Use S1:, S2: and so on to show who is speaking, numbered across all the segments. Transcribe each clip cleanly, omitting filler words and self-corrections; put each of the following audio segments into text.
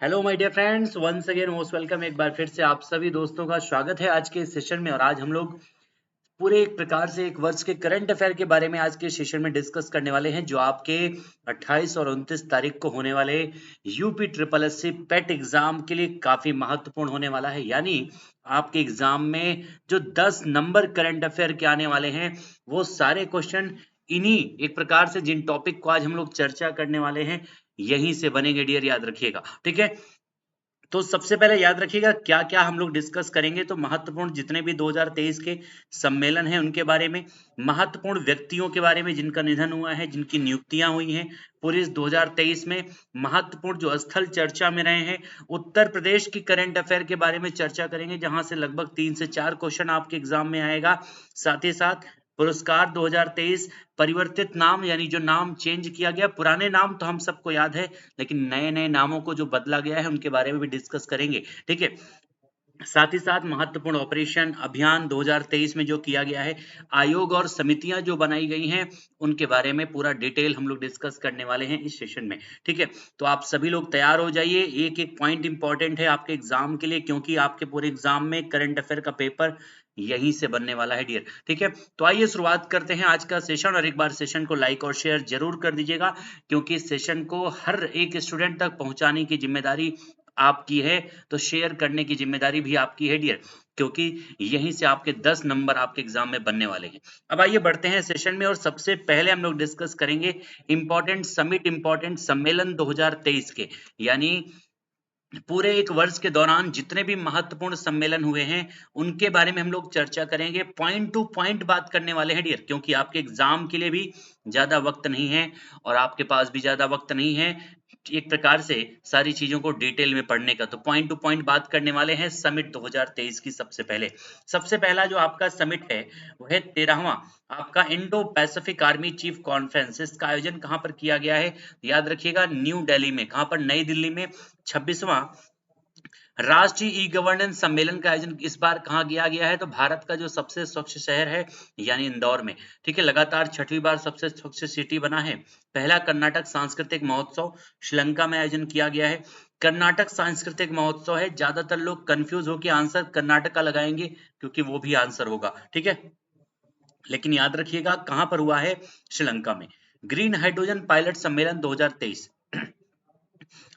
S1: Hello my dear friends, once again most welcome. एक बार फिर से आप सभी दोस्तों का स्वागत है आज के इस सेशन में। और आज हम लोग पूरे एक प्रकार से एक वर्ष के करंट अफेयर के बारे में आज के सेशन में डिस्कस करने वाले हैं, जो आपके 28 और 29 तारीख को होने वाले यूपी ट्रिपल एससी पेट एग्जाम के लिए काफी महत्वपूर्ण होने वाला है। यानी आपके एग्जाम में जो 10 नंबर करंट अफेयर के आने वाले हैं, वो सारे क्वेश्चन इन्हीं एक प्रकार से जिन टॉपिक को आज हम लोग चर्चा करने वाले हैं यहीं से बनेंगे डियर, याद रखिएगा। ठीक है, तो सबसे पहले याद रखिएगा क्या क्या हम लोग डिस्कस करेंगे। तो महत्वपूर्ण जितने भी 2023 के सम्मेलन हैं उनके बारे में, महत्वपूर्ण व्यक्तियों के बारे में जिनका निधन हुआ है, जिनकी नियुक्तियां हुई हैं पूरे इस 2023 में, महत्वपूर्ण जो स्थल चर्चा में रहे हैं, उत्तर प्रदेश की करंट अफेयर के बारे में चर्चा करेंगे, जहां से लगभग 3 से 4 क्वेश्चन आपके एग्जाम में आएगा। साथ ही साथ पुरस्कार 2023, परिवर्तित नाम यानी जो नाम चेंज किया गया, पुराने नाम तो हम सबको याद है, लेकिन नए नए नामों को जो बदला गया है उनके बारे में भी डिस्कस करेंगे। ठीक है, साथ ही साथ महत्वपूर्ण ऑपरेशन अभियान 2023 में जो किया गया है, आयोग और समितियां जो बनाई गई हैं उनके बारे में पूरा डिटेल हम लोग डिस्कस करने वाले हैं इस सेशन में। ठीक है, तो आप सभी लोग तैयार हो जाइए। एक एक पॉइंट इंपॉर्टेंट है आपके एग्जाम के लिए, क्योंकि आपके पूरे एग्जाम में करंट अफेयर का पेपर यहीं से बनने वाला है डियर। ठीक है, तो आइए शुरुआत करते हैं आज का सेशन। और एक बार सेशन को लाइक और शेयर जरूर कर दीजिएगा, क्योंकि इस सेशन को हर एक स्टूडेंट तक पहुंचाने की जिम्मेदारी आपकी है, तो शेयर करने की जिम्मेदारी भी आपकी है डियर, क्योंकि यहीं से आपके 10 नंबर आपके एग्जाम में बनने वाले हैं। अब आइए बढ़ते हैं सेशन में, और सबसे पहले हम लोग डिस्कस करेंगे इंपॉर्टेंट सम्मेलन 2023 के, यानी पूरे एक वर्ष के दौरान जितने भी महत्वपूर्ण सम्मेलन हुए हैं उनके बारे में हम लोग चर्चा करेंगे। पॉइंट टू पॉइंट बात करने वाले हैं डियर, क्योंकि आपके एग्जाम के लिए भी ज्यादा वक्त नहीं है और आपके पास भी ज्यादा वक्त नहीं है एक प्रकार से सारी चीजों को डिटेल में पढ़ने का। तो पॉइंट टू पॉइंट बात करने वाले हैं समिट 2023 की। सबसे पहला जो आपका समिट है वो है 13वां आपका Indo Pacific army chief conference. इसका आयोजन कहां पर किया गया है? याद रखिएगा, न्यू दिल्ली में। कहां पर? नई दिल्ली में। 26वां राष्ट्रीय ई गवर्नेंस सम्मेलन का आयोजन इस बार कहाँ किया गया है? तो भारत का जो सबसे स्वच्छ शहर है यानी इंदौर में। ठीक है, लगातार 6वीं बार सबसे स्वच्छ सिटी बना है। पहला कर्नाटक सांस्कृतिक महोत्सव श्रीलंका में आयोजन किया गया है। कर्नाटक सांस्कृतिक महोत्सव है, ज्यादातर लोग कंफ्यूज होकर आंसर कर्नाटका लगाएंगे क्योंकि वो भी आंसर होगा। ठीक है, लेकिन याद रखिएगा कहां पर हुआ है? श्रीलंका में। ग्रीन हाइड्रोजन पायलट सम्मेलन 2023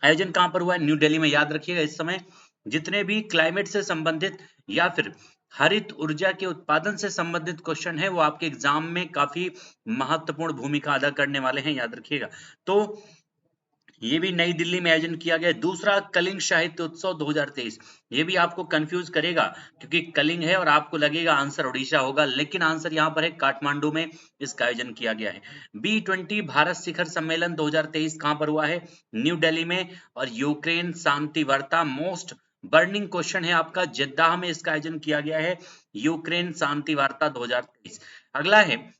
S1: आयोजन कहां पर हुआ है? न्यू दिल्ली में। याद रखिएगा, इस समय जितने भी क्लाइमेट से संबंधित या फिर हरित ऊर्जा के उत्पादन से संबंधित क्वेश्चन है वो आपके एग्जाम में काफी महत्वपूर्ण भूमिका अदा करने वाले हैं, याद रखिएगा। तो ये भी नई दिल्ली में आयोजन किया गया। दूसरा कलिंग साहित्य उत्सव 2023, ये भी आपको कंफ्यूज करेगा क्योंकि कलिंग है और आपको लगेगा आंसर उड़ीसा होगा, लेकिन आंसर यहाँ पर है काठमांडू में इसका आयोजन किया गया है। B20 भारत शिखर सम्मेलन 2023 कहां पर हुआ है? न्यू दिल्ली में। और यूक्रेन शांति वार्ता मोस्ट बर्निंग क्वेश्चन है आपका, जेद्दाह में इसका आयोजन किया गया है। यूक्रेन शांति वार्ता 2023। अगला है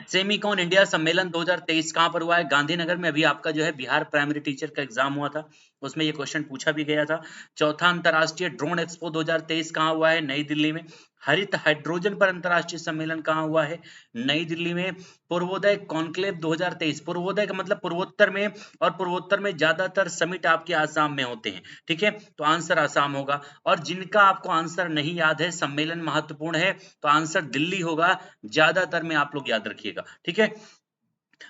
S1: सेमीकॉन इंडिया सम्मेलन 2023 कहां पर हुआ है? गांधीनगर में। अभी आपका जो है बिहार प्राइमरी टीचर का एग्जाम हुआ था, उसमें ये क्वेश्चन पूछा भी गया था। चौथा अंतरराष्ट्रीय ड्रोन एक्सपो 2023 कहां हुआ है? नई दिल्ली में। हरित हाइड्रोजन पर अंतरराष्ट्रीय सम्मेलन कहां हुआ है? नई दिल्ली में। पूर्वोदय कॉन्क्लेव 2023, पूर्वोदय का मतलब पूर्वोत्तर में, और पूर्वोत्तर में ज्यादातर समिट आपके आसाम में होते हैं। ठीक है, तो आंसर आसाम होगा। और जिनका आपको आंसर नहीं याद है, सम्मेलन महत्वपूर्ण है, तो आंसर दिल्ली होगा ज्यादातर में, आप लोग याद रखिएगा। ठीक है,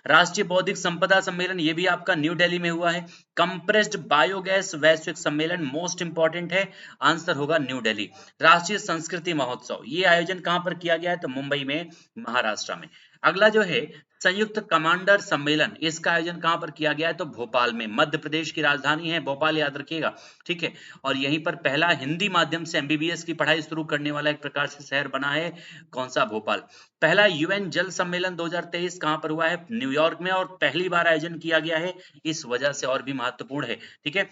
S1: राष्ट्रीय बौद्धिक संपदा सम्मेलन ये भी आपका न्यू दिल्ली में हुआ है। कंप्रेस्ड बायोगैस वैश्विक सम्मेलन मोस्ट इंपॉर्टेंट है, आंसर होगा न्यू दिल्ली। राष्ट्रीय संस्कृति महोत्सव ये आयोजन कहां पर किया गया है? तो मुंबई में, महाराष्ट्र में। अगला जो है संयुक्त कमांडर सम्मेलन, इसका आयोजन कहां पर किया गया है? तो भोपाल में। मध्य प्रदेश की राजधानी है भोपाल, याद रखिएगा। ठीक है, और यहीं पर पहला हिंदी माध्यम से एमबीबीएस की पढ़ाई शुरू करने वाला एक प्रकार से शहर बना है, कौन सा? भोपाल। पहला यूएन जल सम्मेलन 2023 कहां पर हुआ है? न्यूयॉर्क में, और पहली बार आयोजन किया गया है, इस वजह से और भी महत्वपूर्ण है। ठीक है,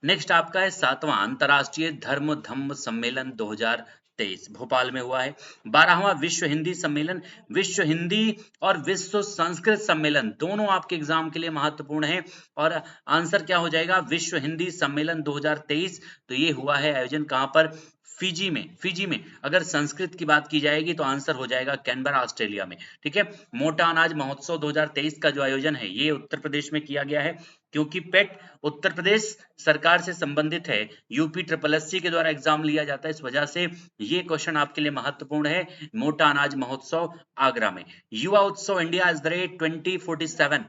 S1: नेक्स्ट आपका है 7वां अंतरराष्ट्रीय धर्म धम्म सम्मेलन 2023 भोपाल में हुआ है। 12वां विश्व हिंदी सम्मेलन, विश्व हिंदी और विश्व संस्कृत सम्मेलन दोनों आपके एग्जाम के लिए महत्वपूर्ण है, और आंसर क्या हो जाएगा? विश्व हिंदी सम्मेलन 2023। तो ये हुआ है आयोजन कहां पर? फिजी में अगर संस्कृत की बात की जाएगी तो आंसर हो जाएगा कैनबरा, ऑस्ट्रेलिया में। ठीक है, मोटा अनाज महोत्सव 2023 का जो आयोजन है ये उत्तर प्रदेश में किया गया है, क्योंकि पेट उत्तर प्रदेश सरकार से संबंधित है, यूपी ट्रिपल एससी के द्वारा एग्जाम लिया जाता है, इस वजह से ये क्वेश्चन आपके लिए महत्वपूर्ण है। मोटा अनाज महोत्सव आगरा में। युवा उत्सव इंडिया एज द रेट 2047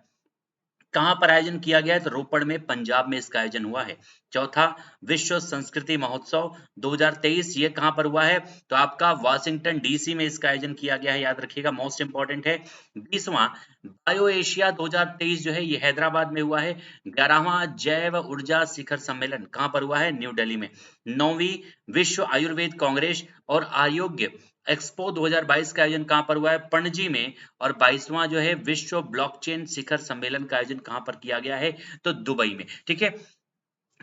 S1: कहां पर आयोजन किया गया है? तो रोपड़ में, पंजाब में इसका आयोजन हुआ है। चौथा, विश्व संस्कृति महोत्सव 2023 ये कहां पर हुआ है? तो आपका वाशिंगटन डीसी में इसका आयोजन किया गया है, याद रखिएगा, मोस्ट इंपॉर्टेंट है। 20वां बायो एशिया 2023 जो है ये हैदराबाद में हुआ है। 11वां जैव ऊर्जा शिखर सम्मेलन कहां पर हुआ है? न्यू दिल्ली में। 9वीं विश्व आयुर्वेद कांग्रेस और आरोग्य एक्सपो 2022 का आयोजन कहां पर हुआ है? पणजी में। और 22वां जो है विश्व ब्लॉकचेन शिखर सम्मेलन का आयोजन कहां पर किया गया है? तो दुबई में। ठीक है,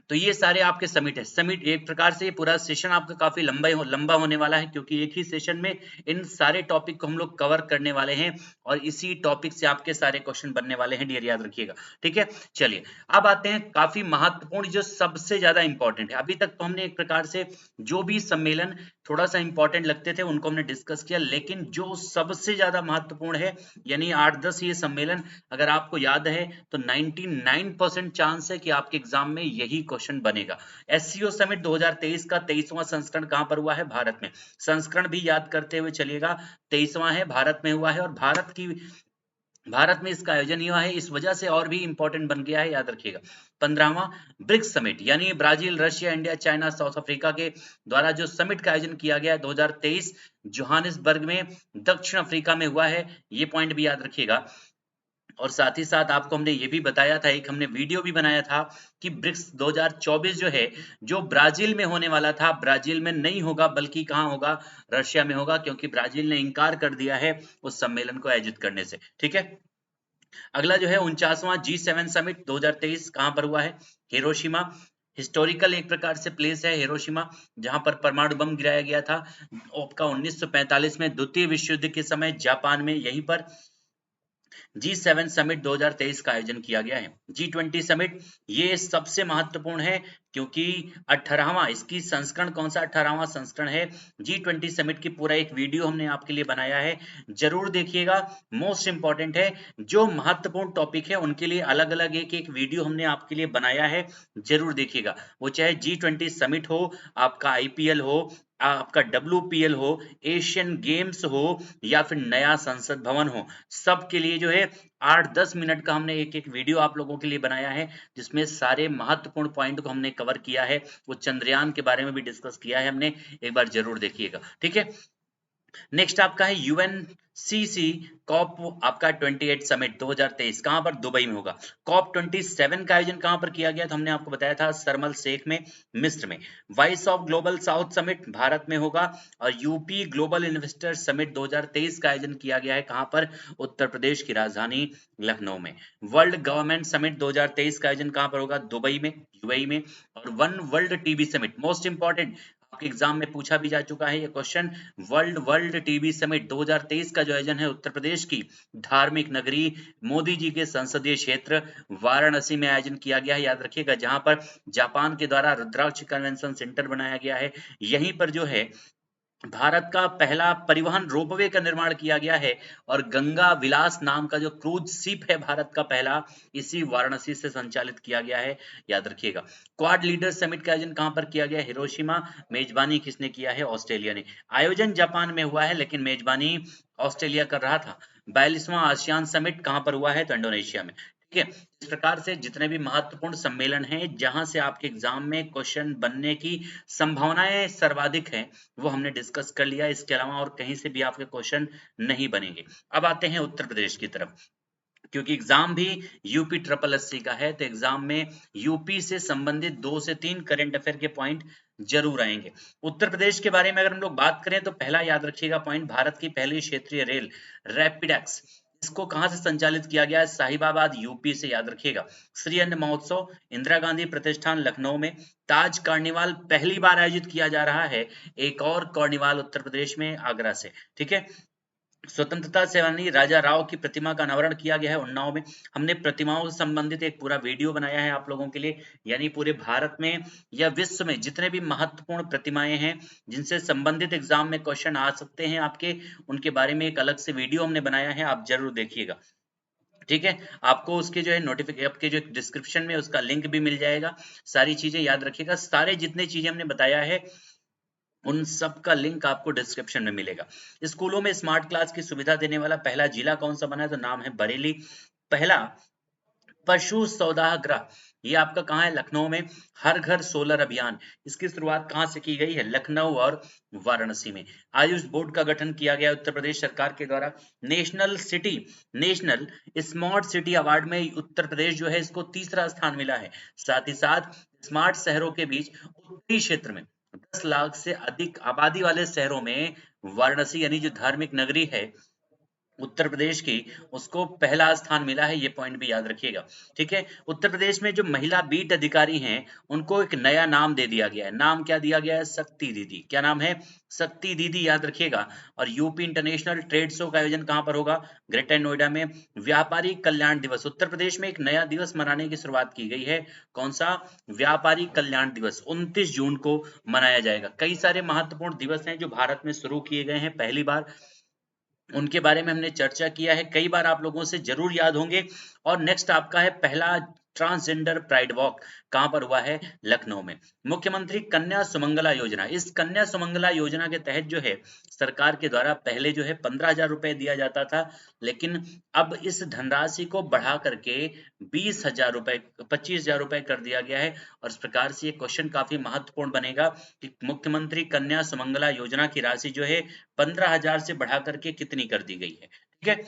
S1: तो ये सारे आपके समिट है। समिट एक प्रकार से ये पूरा सेशन आपका काफी लंबा होने वाला है, क्योंकि एक ही सेशन में इन सारे टॉपिक को हम लोग कवर करने वाले हैं और इसी टॉपिक से आपके सारे क्वेश्चन बनने वाले हैं, डियर, याद रखिएगा। ठीक है, चलिए अब आते हैं काफी महत्वपूर्ण जो सबसे ज्यादा इंपॉर्टेंट है। अभी तक तो हमने एक प्रकार से जो भी सम्मेलन थोड़ा सा इंपॉर्टेंट लगते थे उनको हमने डिस्कस किया, लेकिन जो सबसे ज्यादा महत्वपूर्ण है, यानी 8-10 ये सम्मेलन अगर आपको याद है तो 99% चांस है कि आपके एग्जाम में यही क्वेश्चन बनेगा। एससीओ समिट 2023 का 23वां संस्करण कहां पर हुआ है? भारत में। संस्करण भी याद करते हुए चलिएगा, 23वां है, भारत में हुआ है, और भारत में इसका आयोजन हुआ है, इस वजह से और भी इंपॉर्टेंट बन गया है, याद रखिएगा। 15वां ब्रिक्स समिट, यानी Brazil, Russia, India, China, south Africa के द्वारा जो समिट का आयोजन किया गया 2023 जोहानिसबर्ग में, दक्षिण अफ्रीका में हुआ है, ये पॉइंट भी याद रखिएगा। और साथ ही साथ आपको हमने ये भी बताया था, एक हमने वीडियो भी बनाया था कि ब्रिक्स 2024 जो है, जो ब्राजील में होने वाला था, ब्राजील में नहीं होगा, बल्कि कहां होगा? रशिया में होगा, क्योंकि ब्राजील ने इंकार कर दिया है उस सम्मेलन को आयोजित करने से। ठीक है, अगला जो है 49वां G7 समिट 2023 कहां पर हुआ है? हिरोशिमा। हिस्टोरिकल एक प्रकार से प्लेस है हिरोशिमा, जहां पर परमाणु बम गिराया गया था आपका 1945 में, द्वितीय विश्व युद्ध के समय, जापान में, यहीं पर G7 समिट 2023 का आयोजन किया गया है। G20 समिट ये सबसे महत्वपूर्ण है, क्योंकि 18वां इसकी संस्करण कौन सा? 18वां संस्करण है। G20 समिट की पूरा एक वीडियो हमने आपके लिए बनाया है, जरूर देखिएगा, मोस्ट इंपॉर्टेंट है। जो महत्वपूर्ण टॉपिक है उनके लिए अलग अलग एक एक वीडियो हमने आपके लिए बनाया है, जरूर देखिएगा। वो चाहे G20 समिट हो, आपका IPL हो, आपका WPL हो, एशियन गेम्स हो, या फिर नया संसद भवन हो, सबके लिए जो है 8-10 मिनट का हमने एक एक वीडियो आप लोगों के लिए बनाया है, जिसमें सारे महत्वपूर्ण पॉइंट को हमने कवर किया है। वो चंद्रयान के बारे में भी डिस्कस किया है हमने, एक बार जरूर देखिएगा। ठीक है, नेक्स्ट आपका है यूएनसीसी कॉप आपका 28 समिट 2023 कहां पर? दुबई में होगा। कॉप 27 का आयोजन कहां पर किया गया? तो हमने आपको बताया था शर्मल शेख में, मिस्र में। Voice of global south summit Bharat में होगा, और यूपी ग्लोबल इन्वेस्टर समिट 2023 का आयोजन किया गया है कहां पर? उत्तर प्रदेश की राजधानी लखनऊ में। वर्ल्ड गवर्नमेंट समिट 2023 का आयोजन कहां पर होगा? दुबई में, यूएई में। और one world TB summit, most important, आपके एग्जाम में पूछा भी जा चुका है ये क्वेश्चन, वर्ल्ड टीबी समिट 2023 का जो आयोजन है उत्तर प्रदेश की धार्मिक नगरी, मोदी जी के संसदीय क्षेत्र वाराणसी में आयोजन किया गया है, याद रखिएगा, जहां पर जापान के द्वारा रुद्राक्ष कन्वेंशन सेंटर बनाया गया है। यहीं पर जो है भारत का पहला परिवहन रोपवे का निर्माण किया गया है, और गंगा विलास नाम का जो क्रूज शिप है भारत का पहला, इसी वाराणसी से संचालित किया गया है, याद रखिएगा। क्वाड लीडर समिट का आयोजन कहां पर किया गया? हिरोशिमा। मेजबानी किसने किया है? ऑस्ट्रेलिया ने। आयोजन जापान में हुआ है, लेकिन मेजबानी ऑस्ट्रेलिया कर रहा था। 42वां आसियान समिट कहां पर हुआ है? तो इंडोनेशिया में। ठीक है, इस प्रकार से जितने भी महत्वपूर्ण सम्मेलन हैं जहां से आपके एग्जाम में क्वेश्चन बनने की संभावनाएं सर्वाधिक हैं, वो हमने डिस्कस कर लिया। इसके अलावा और कहीं से भी आपके क्वेश्चन नहीं बनेंगे। अब आते हैं उत्तर प्रदेश की तरफ, क्योंकि एग्जाम भी यूपी ट्रिपल एससी का है, तो एग्जाम में यूपी से संबंधित 2 से 3 करंट अफेयर के पॉइंट जरूर आएंगे। उत्तर प्रदेश के बारे में अगर हम लोग बात करें तो पहला याद रखिएगा पॉइंट, भारत की पहली क्षेत्रीय रेल रैपिडेक्स, इसको कहां से संचालित किया गया है? साहिबाबाद, यूपी से, याद रखिएगा। श्री अन्न महोत्सव इंदिरा गांधी प्रतिष्ठान लखनऊ में। ताज कार्निवाल पहली बार आयोजित किया जा रहा है, एक और कार्निवाल उत्तर प्रदेश में, आगरा से। ठीक है, स्वतंत्रता सेनानी राजा राव की प्रतिमा का अनावरण किया गया है उन्नाव में। हमने प्रतिमाओं से संबंधित एक पूरा वीडियो बनाया है आप लोगों के लिए, यानी पूरे भारत में या विश्व में जितने भी महत्वपूर्ण प्रतिमाएं हैं जिनसे संबंधित एग्जाम में क्वेश्चन आ सकते हैं आपके, उनके बारे में एक अलग से वीडियो हमने बनाया है, आप जरूर देखिएगा। ठीक है, आपको उसके जो है नोटिफिकेशन आपके जो डिस्क्रिप्शन में उसका लिंक भी मिल जाएगा। सारी चीजें याद रखिएगा, सारे जितने चीजें हमने बताया है उन सब का लिंक आपको डिस्क्रिप्शन में मिलेगा। स्कूलों में स्मार्ट क्लास की सुविधा देने वाला पहला जिला कौन सा बना है, तो नाम है बरेली। पहला पशु सौदागृह, ये आपका कहाँ है, लखनऊ में। हर घर सोलर अभियान, इसकी शुरुआत कहाँ से की गई है, लखनऊ और वाराणसी में। आयुष बोर्ड का गठन किया गया उत्तर प्रदेश सरकार के द्वारा। नेशनल स्मार्ट सिटी अवार्ड में उत्तर प्रदेश जो है इसको तीसरा स्थान मिला है। साथ ही साथ स्मार्ट शहरों के बीच उत्तरी क्षेत्र में 10 लाख से अधिक आबादी वाले शहरों में वाराणसी यानी जो धार्मिक नगरी है उत्तर प्रदेश की, उसको पहला स्थान मिला है, ये पॉइंट भी याद रखिएगा। ठीक है, उत्तर प्रदेश में जो महिला बीट अधिकारी हैं उनको एक नया नाम दे दिया गया है। नाम क्या दिया गया है, शक्ति दीदी। क्या नाम है, शक्ति दीदी, याद रखिएगा। और यूपी इंटरनेशनल ट्रेड शो का आयोजन कहां पर होगा, ग्रेटर नोएडा में। व्यापारी कल्याण दिवस, उत्तर प्रदेश में एक नया दिवस मनाने की शुरुआत की गई है, कौन सा, व्यापारी कल्याण दिवस, 29 जून को मनाया जाएगा। कई सारे महत्वपूर्ण दिवस हैं जो भारत में शुरू किए गए हैं पहली बार, उनके बारे में हमने चर्चा किया है, कई बार आप लोगों से जरूर याद होंगे। और नेक्स्ट आपका है पहला ट्रांसजेंडर प्राइड वॉक, कहां पर हुआ है, लखनऊ में। मुख्यमंत्री कन्या सुमंगला योजना, इस कन्या सुमंगला योजना के तहत जो है सरकार के द्वारा पहले जो है 15,000 रुपए दिया जाता था, लेकिन अब इस धनराशि को बढ़ा करके 20,000 रुपए 25,000 रुपए कर दिया गया है। और इस प्रकार से ये क्वेश्चन काफी महत्वपूर्ण बनेगा कि मुख्यमंत्री कन्या सुमंगला योजना की राशि जो है 15,000 से बढ़ा करके कितनी कर दी गई है। ठीक है,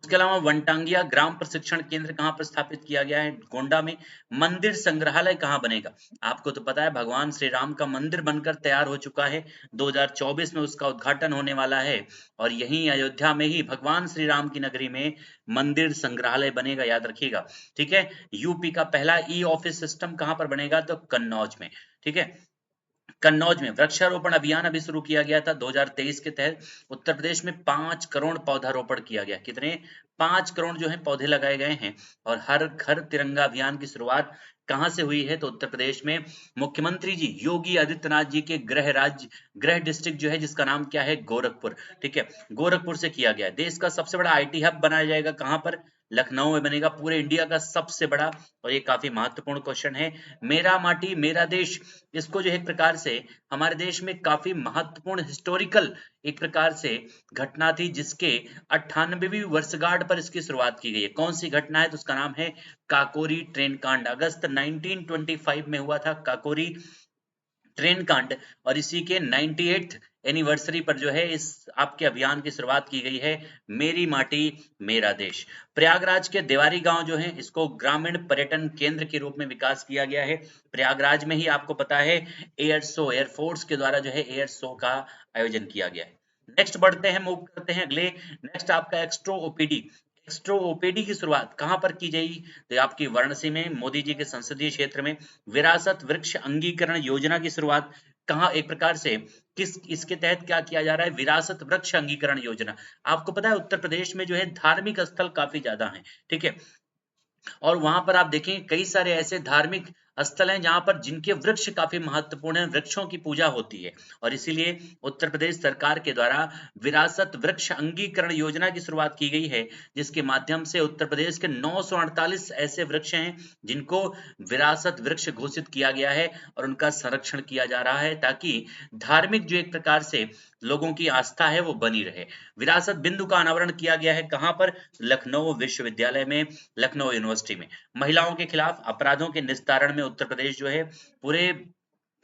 S1: उसके अलावा वनटांगिया ग्राम प्रशिक्षण केंद्र कहां पर स्थापित किया गया है, गोंडा में। मंदिर संग्रहालय कहां बनेगा, आपको तो पता है भगवान श्री राम का मंदिर बनकर तैयार हो चुका है, 2024 में उसका उद्घाटन होने वाला है। और यहीं अयोध्या में ही भगवान श्री राम की नगरी में मंदिर संग्रहालय बनेगा, याद रखिएगा। ठीक है, यूपी का पहला ई ऑफिस सिस्टम कहां पर बनेगा, तो कन्नौज में। ठीक है, कन्नौज में वृक्षारोपण अभियान अभी शुरू किया गया था 2023 के तहत। उत्तर प्रदेश में 5 करोड़ पौधारोपण किया गया, कितने, 5 करोड़ जो है पौधे लगाए गए हैं। और हर घर तिरंगा अभियान की शुरुआत कहां से हुई है, तो उत्तर प्रदेश में। मुख्यमंत्री जी योगी आदित्यनाथ जी के गृह डिस्ट्रिक्ट जो है जिसका नाम क्या है, गोरखपुर। ठीक है, गोरखपुर से किया गया है। देश का सबसे बड़ा आईटी हब बनाया जाएगा कहां पर, लखनऊ में बनेगा, पूरे इंडिया का सबसे बड़ा। और ये काफी महत्वपूर्ण क्वेश्चन है। मेरा माटी मेरा देश, इसको जो है एक प्रकार से हमारे देश में काफी महत्वपूर्ण हिस्टोरिकल एक प्रकार से घटना थी, जिसके 98वीं वर्षगांठ पर इसकी शुरुआत की गई है। कौन सी घटना है, तो उसका नाम है काकोरी ट्रेन कांड। अगस्त 1925 में हुआ था काकोरी ट्रेन कांड। और इसी के 98th एनिवर्सरी पर जो है इस आपके अभियान की शुरुआत की गई है, मेरी माटी मेरा देश। प्रयागराज के देवारी गांव जो है इसको ग्रामीण पर्यटन केंद्र के रूप में विकास किया गया है। प्रयागराज में ही आपको पता है एयरफोर्स के द्वारा जो है एयर शो का आयोजन किया गया है। नेक्स्ट बढ़ते हैं, मूव करते हैं अगले। नेक्स्ट आपका एक्स्ट्रो ओपीडी की शुरुआत कहां पर की गई, तो आपकी वाराणसी में, मोदी जी के संसदीय क्षेत्र में। विरासत वृक्ष अंगीकरण योजना की शुरुआत कहां, एक प्रकार से किस इसके तहत क्या किया जा रहा है, विरासत वृक्ष अंगीकरण योजना। आपको पता है उत्तर प्रदेश में जो है धार्मिक स्थल काफी ज्यादा हैं। ठीक है, और वहां पर आप देखेंगे कई सारे ऐसे धार्मिक स्थल हैं जहां पर जिनके वृक्ष काफी महत्वपूर्ण हैं, वृक्षों की पूजा होती है। और इसीलिए उत्तर प्रदेश सरकार के द्वारा विरासत वृक्ष अंगीकरण योजना की शुरुआत की गई है, जिसके माध्यम से उत्तर प्रदेश के 948 ऐसे वृक्ष हैं जिनको विरासत वृक्ष घोषित किया गया है और उनका संरक्षण किया जा रहा है, ताकि धार्मिक जो एक प्रकार से लोगों की आस्था है वो बनी रहे। विरासत बिंदु का अनावरण किया गया है कहां पर, लखनऊ विश्वविद्यालय में, लखनऊ यूनिवर्सिटी में। महिलाओं के खिलाफ अपराधों के निस्तारण में उत्तर प्रदेश जो है पूरे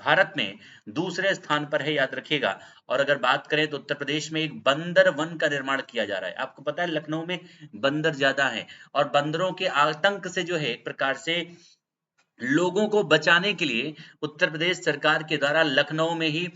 S1: भारत में दूसरे स्थान पर है, याद रखिएगा। और अगर बात करें तो उत्तर प्रदेश में एक बंदर वन का निर्माण किया जा रहा है। आपको पता है लखनऊ में बंदर ज्यादा है, और बंदरों के आतंक से जो है एक प्रकार से लोगों को बचाने के लिए उत्तर प्रदेश सरकार के द्वारा लखनऊ में ही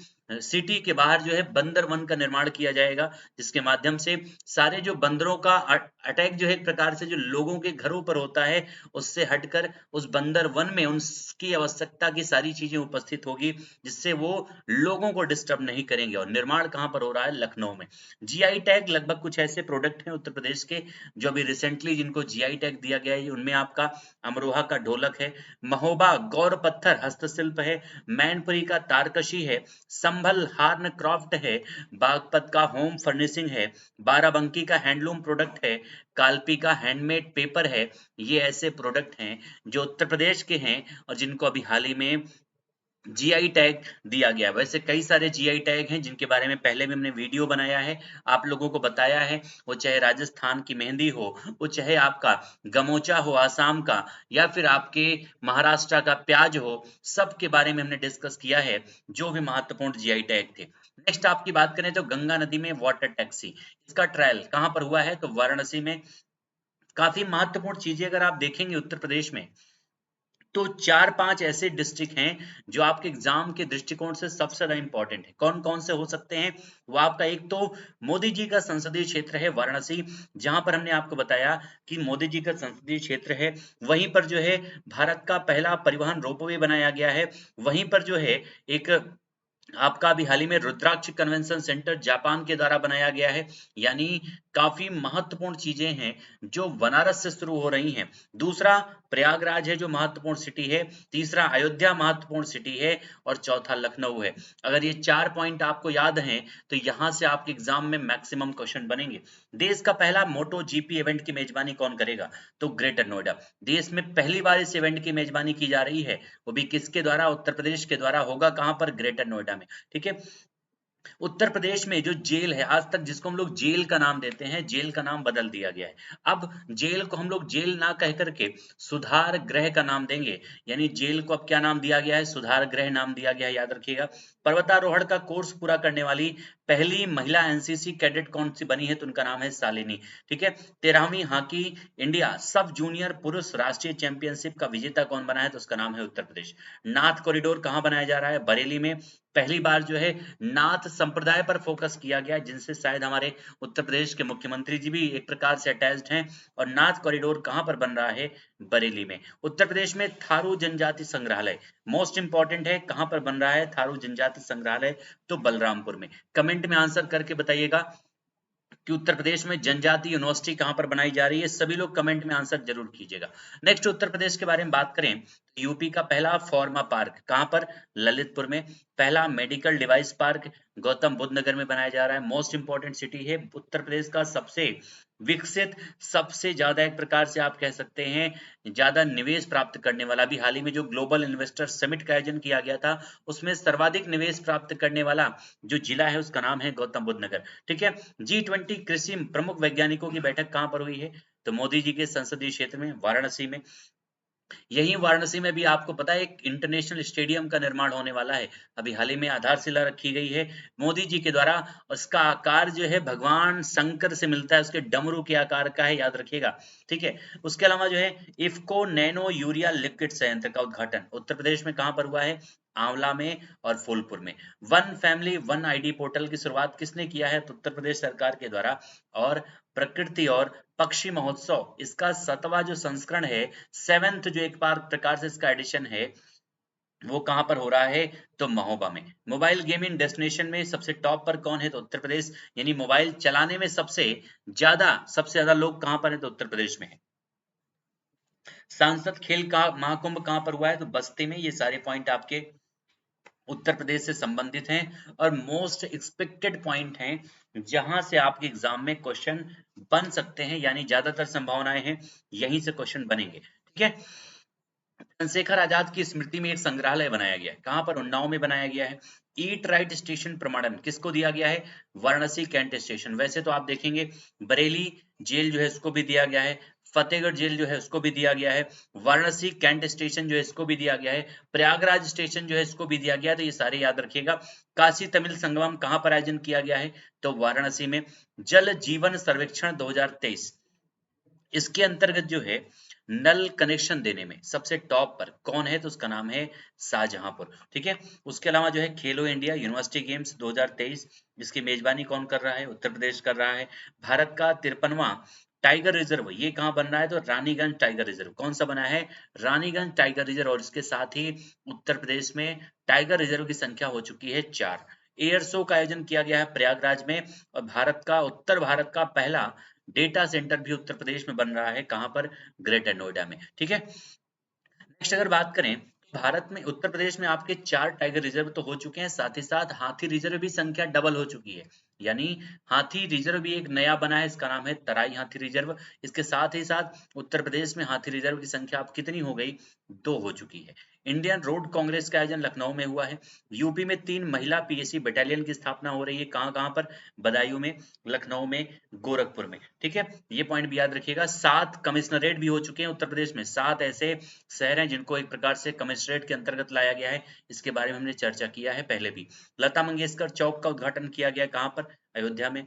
S1: सिटी के बाहर जो है बंदर वन का निर्माण किया जाएगा, जिसके माध्यम से सारे जो बंदरों का अटैक जो है एक प्रकार से जो लोगों के घरों पर होता है, उससे हटकर उस बंदर वन में उसकी आवश्यकता की सारी चीजें उपस्थित होगी, जिससे वो लोगों को डिस्टर्ब नहीं करेंगे। और निर्माण कहाँ पर हो रहा है? लखनऊ में। जीआई टैग लगभग कुछ ऐसे प्रोडक्ट हैं उत्तर प्रदेश के जो अभी रिसेंटली जिनको जीआई टैग दिया गया है, उनमें आपका अमरोहा का ढोलक है, महोबा गौर पत्थर हस्तशिल्प है, मैनपुरी का तारकशी है, संभल हार्न क्राफ्ट है, बागपत का होम फर्निशिंग है, बाराबंकी का हैंडलूम प्रोडक्ट है, कालपी का हैंडमेड पेपर है। ये ऐसे प्रोडक्ट हैं जो उत्तर प्रदेश के हैं और जिनको अभी हाल ही में जीआई टैग दिया गया। वैसे कई सारे जीआई टैग हैं जिनके बारे में पहले भी हमने वीडियो बनाया है, आप लोगों को बताया है। वो चाहे राजस्थान की मेहंदी हो, वो चाहे आपका गमोचा हो आसाम का, या फिर आपके महाराष्ट्र का प्याज हो, सब के बारे में हमने डिस्कस किया है, जो भी महत्वपूर्ण जीआई टैग थे। नेक्स्ट आपकी बात करें तो गंगा नदी में वाटर टैक्सी, इसका ट्रायल कहाँ पर हुआ है? तो वाराणसी में। काफी महत्वपूर्ण चीजें अगर आप देखेंगे उत्तर प्रदेश में, तो 4-5 ऐसे डिस्ट्रिक्ट हैं जो आपके एग्जाम के दृष्टिकोण से सबसे ज्यादा इंपॉर्टेंट है। कौन कौन से हो सकते हैं? वो आपका एक तो मोदी जी का संसदीय क्षेत्र है वाराणसी, जहां पर हमने आपको बताया कि मोदी जी का संसदीय क्षेत्र है। वहीं पर जो है भारत का पहला परिवहन रोपवे बनाया गया है। वहीं पर जो है एक आपका अभी हाल ही में रुद्राक्ष कन्वेंशन सेंटर जापान के द्वारा बनाया गया है। यानी काफी महत्वपूर्ण चीजें हैं जो बनारस से शुरू हो रही हैं। दूसरा प्रयागराज है जो महत्वपूर्ण सिटी है, तीसरा अयोध्या महत्वपूर्ण सिटी है, और चौथा लखनऊ है। अगर ये 4 पॉइंट आपको याद हैं तो यहाँ से आपके एग्जाम में मैक्सिमम क्वेश्चन बनेंगे। देश का पहला मोटो जीपी इवेंट की मेजबानी कौन करेगा? तो ग्रेटर नोएडा। देश में पहली बार इस इवेंट की मेजबानी की जा रही है, वो भी किसके द्वारा? उत्तर प्रदेश के द्वारा होगा। कहां पर? ग्रेटर नोएडा में। ठीक है। उत्तर प्रदेश में जो जेल है, आज तक जिसको हम लोग जेल का नाम देते हैं, जेल का नाम बदल दिया गया है। अब जेल को हम लोग जेल ना कह करके सुधार गृह का नाम देंगे। यानी जेल को अब क्या नाम दिया गया है? सुधार गृह नाम दिया गया है, याद रखिएगा। पर्वतारोहण का कोर्स पूरा करने वाली पहली महिला एनसीसी कैडेट कौन सी बनी है? तो उनका नाम है शालिनी। ठीक है। 13वीं हॉकी इंडिया सब जूनियर पुरुष राष्ट्रीय चैंपियनशिप का विजेता कौन बना है? तो उसका नाम है उत्तर प्रदेश। नाथ कॉरिडोर कहां बनाया जा रहा है? बरेली में। पहली बार जो है नाथ संप्रदाय पर फोकस किया गया, जिनसे शायद हमारे उत्तर प्रदेश के मुख्यमंत्री जी भी एक प्रकार से अटैच्ड हैं। और नाथ कॉरिडोर कहां पर बन रहा है? बरेली में। उत्तर प्रदेश में थारू जनजाति संग्रहालय मोस्ट इंपॉर्टेंट है, कहां पर बन रहा है थारू जनजाति संग्रहालय? तो बलरामपुर में। कमेंट में आंसर करके बताइएगा कि उत्तर प्रदेश में जनजाति यूनिवर्सिटी कहां पर बनाई जा रही है। सभी लोग कमेंट में आंसर जरूर कीजिएगा। नेक्स्ट उत्तर प्रदेश के बारे में बात करें तो यूपी का पहला फार्मा पार्क कहां पर? ललितपुर में। पहला medical device park Gautam Buddh Nagar में बनाया जा रहा है। मोस्ट इंपॉर्टेंट सिटी है उत्तर प्रदेश का सबसे विकसित, सबसे ज्यादा एक प्रकार से आप कह सकते हैं ज्यादा निवेश प्राप्त करने वाला। भी हाल ही में जो ग्लोबल इन्वेस्टर समिट का आयोजन किया गया था, उसमें सर्वाधिक निवेश प्राप्त करने वाला जो जिला है उसका नाम है गौतम बुद्ध नगर। ठीक है। G20 कृषि प्रमुख वैज्ञानिकों की बैठक कहां पर हुई है? तो मोदी जी के संसदीय क्षेत्र में वाराणसी में। यही वाराणसी में भी आपको पता है एक इंटरनेशनल स्टेडियम का निर्माण होने वाला है। अभी हाल ही में आधारशिला रखी गई है मोदी जी के द्वारा। उसका आकार जो है भगवान शंकर से मिलता है, उसके डमरू के आकार का है, याद रखिएगा। ठीक है। उसके अलावा जो है इफ्को नैनो यूरिया लिक्विड संयंत्र का उद्घाटन उत्तर प्रदेश में कहां पर हुआ है? आंवला में और फूलपुर में। One family one ID portal की शुरुआत किसने किया है? तो उत्तर प्रदेश सरकार के द्वारा। और प्रकृति और पक्षी महोत्सव इसका 7वां जो संस्करण है, 7th जो एक बार प्रकार से इसका एडिशन है, वो कहां पर हो रहा है? तो महोबा में। मोबाइल गेमिंग डेस्टिनेशन में सबसे टॉप पर कौन है? तो उत्तर प्रदेश। यानी मोबाइल चलाने में सबसे ज्यादा लोग कहां पर है? तो उत्तर प्रदेश में है। सांसद खेल का महाकुंभ कहां पर हुआ है? तो बस्ती में। ये सारे पॉइंट आपके उत्तर प्रदेश से संबंधित हैं और मोस्ट एक्सपेक्टेड पॉइंट हैं, जहां से आपके एग्जाम में क्वेश्चन बन सकते हैं। यानी ज्यादातर संभावनाएं हैं यहीं से क्वेश्चन बनेंगे। ठीक है। चंद्रशेखर आजाद की स्मृति में एक संग्रहालय बनाया गया है। कहां पर? उन्नाव में बनाया गया है। ईट राइट स्टेशन प्रमाणन किसको दिया गया है? Varanasi cantt station. वैसे तो आप देखेंगे बरेली जेल जो है उसको भी दिया गया है, फतेहगढ़ जेल जो है उसको भी दिया गया है, वाराणसी कैंट स्टेशन जो है इसको भी दिया गया है, प्रयागराज स्टेशन जो है इसको भी दिया गया है। तो ये सारे याद रखिएगा। काशी तमिल संगमम कहां पर आयोजन किया गया है? तो वाराणसी में। जल जीवन सर्वेक्षण 2023 इसके अंतर्गत जो है नल कनेक्शन देने में सबसे टॉप पर कौन है, तो उसका नाम है शाहजहांपुर। ठीक है, उसके अलावा जो है खेलो इंडिया यूनिवर्सिटी गेम्स 2023, इसकी मेजबानी कौन कर रहा है, उत्तर प्रदेश कर रहा है। भारत का 53वां टाइगर रिजर्व ये कहाँ बन रहा है, तो रानीगंज टाइगर रिजर्व। कौन सा बना है, रानीगंज टाइगर रिजर्व। और इसके साथ ही उत्तर प्रदेश में टाइगर रिजर्व की संख्या हो चुकी है 4। एयर शो का आयोजन किया गया है प्रयागराज में, और उत्तर भारत का पहला डेटा सेंटर भी उत्तर प्रदेश में बन रहा है, कहां पर, ग्रेटर नोएडा में। ठीक है, नेक्स्ट अगर बात करें, भारत में उत्तर प्रदेश में आपके 4 टाइगर रिजर्व तो हो चुके हैं, साथ ही साथ हाथी रिजर्व भी संख्या डबल हो चुकी है। यानी हाथी रिजर्व भी एक नया बना है, इसका नाम है तराई हाथी रिजर्व। इसके साथ ही साथ उत्तर प्रदेश में हाथी रिजर्व की संख्या अब कितनी हो गई, 2 हो चुकी है। इंडियन रोड कांग्रेस का आयोजन लखनऊ में हुआ है। यूपी में 3 महिला पीएसी बटालियन की स्थापना हो रही है, कहां कहां पर, बदायूं में, लखनऊ में, गोरखपुर में। ठीक है, ये पॉइंट भी याद रखिएगा। 7 कमिश्नरेट भी हो चुके हैं उत्तर प्रदेश में, 7 ऐसे शहर हैं जिनको एक प्रकार से कमिश्नरेट के अंतर्गत लाया गया है। इसके बारे में हमने चर्चा किया है पहले भी। लता मंगेशकर चौक का उद्घाटन किया गया, कहां पर, अयोध्या में।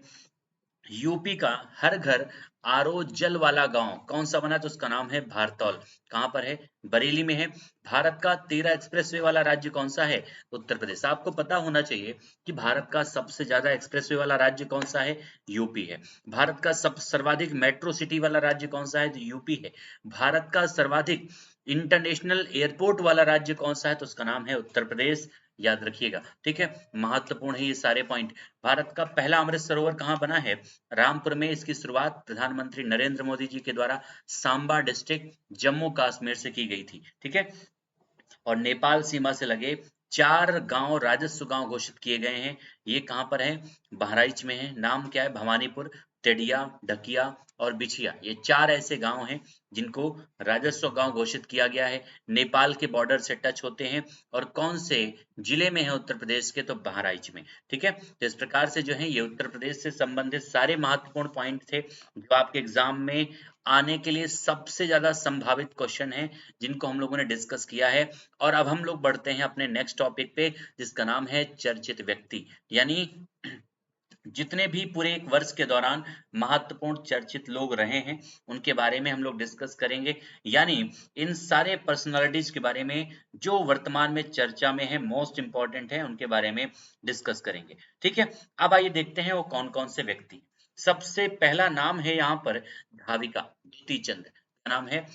S1: यूपी का हर घर आरओ जल वाला गांव कौन सा बना, तो उसका नाम है भारतौल। कहां पर है, बरेली में है। भारत का 13 एक्सप्रेसवे वाला राज्य कौन सा है, उत्तर प्रदेश। आपको पता होना चाहिए कि भारत का सबसे ज्यादा एक्सप्रेसवे वाला राज्य कौन सा है, यूपी है। भारत का सर्वाधिक मेट्रो सिटी वाला राज्य कौन सा है, तो यूपी है। भारत का सर्वाधिक इंटरनेशनल एयरपोर्ट वाला राज्य कौन सा है, तो उसका नाम है उत्तर प्रदेश। याद रखिएगा, ठीक है, महत्वपूर्ण है ये सारे पॉइंट। भारत का पहला अमृत सरोवर कहाँ बना है, रामपुर में। इसकी शुरुआत प्रधानमंत्री नरेंद्र मोदी जी के द्वारा सांबा डिस्ट्रिक्ट जम्मू कश्मीर से की गई थी। ठीक है, और नेपाल सीमा से लगे 4 गांव राजस्व गांव घोषित किए गए हैं। ये कहां पर है, बहराइच में है। नाम क्या है, भवानीपुर, टेडिया, ढकिया और बिछिया। ये 4 ऐसे गांव हैं जिनको राजस्व गांव घोषित किया गया है। नेपाल के बॉर्डर से टच होते हैं, और कौन से जिले में है उत्तर प्रदेश के, तो बहराइच में। ठीक है, तो इस प्रकार से जो है ये उत्तर प्रदेश से संबंधित सारे महत्वपूर्ण पॉइंट थे जो आपके एग्जाम में आने के लिए सबसे ज्यादा संभावित क्वेश्चन है, जिनको हम लोगों ने डिस्कस किया है। और अब हम लोग बढ़ते हैं अपने नेक्स्ट टॉपिक पे, जिसका नाम है चर्चित व्यक्ति। यानी जितने भी पूरे एक वर्ष के दौरान महत्वपूर्ण चर्चित लोग रहे हैं, उनके बारे में हम लोग डिस्कस करेंगे। यानी इन सारे पर्सनालिटीज के बारे में जो वर्तमान में चर्चा में है, मोस्ट इंपॉर्टेंट है, उनके बारे में डिस्कस करेंगे। ठीक है, अब आइए देखते हैं वो कौन कौन से व्यक्ति। सबसे पहला नाम है यहाँ पर धाविका द्युति चंद। नाम है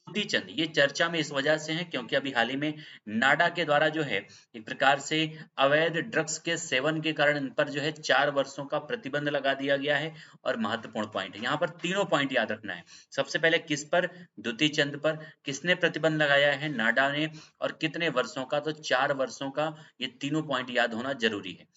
S1: द्युति चंद। ये चर्चा में इस वजह से है क्योंकि अभी हाल ही में नाडा के द्वारा जो है एक प्रकार से अवैध ड्रग्स के सेवन के कारण इन पर जो है 4 वर्षों का प्रतिबंध लगा दिया गया है। और महत्वपूर्ण पॉइंट है यहाँ पर, तीनों पॉइंट याद रखना है। सबसे पहले किस पर, द्युति चंद पर। किसने प्रतिबंध लगाया है, नाडा ने। और कितने वर्षों का, तो 4 वर्षों का। ये तीनों पॉइंट याद होना जरूरी है।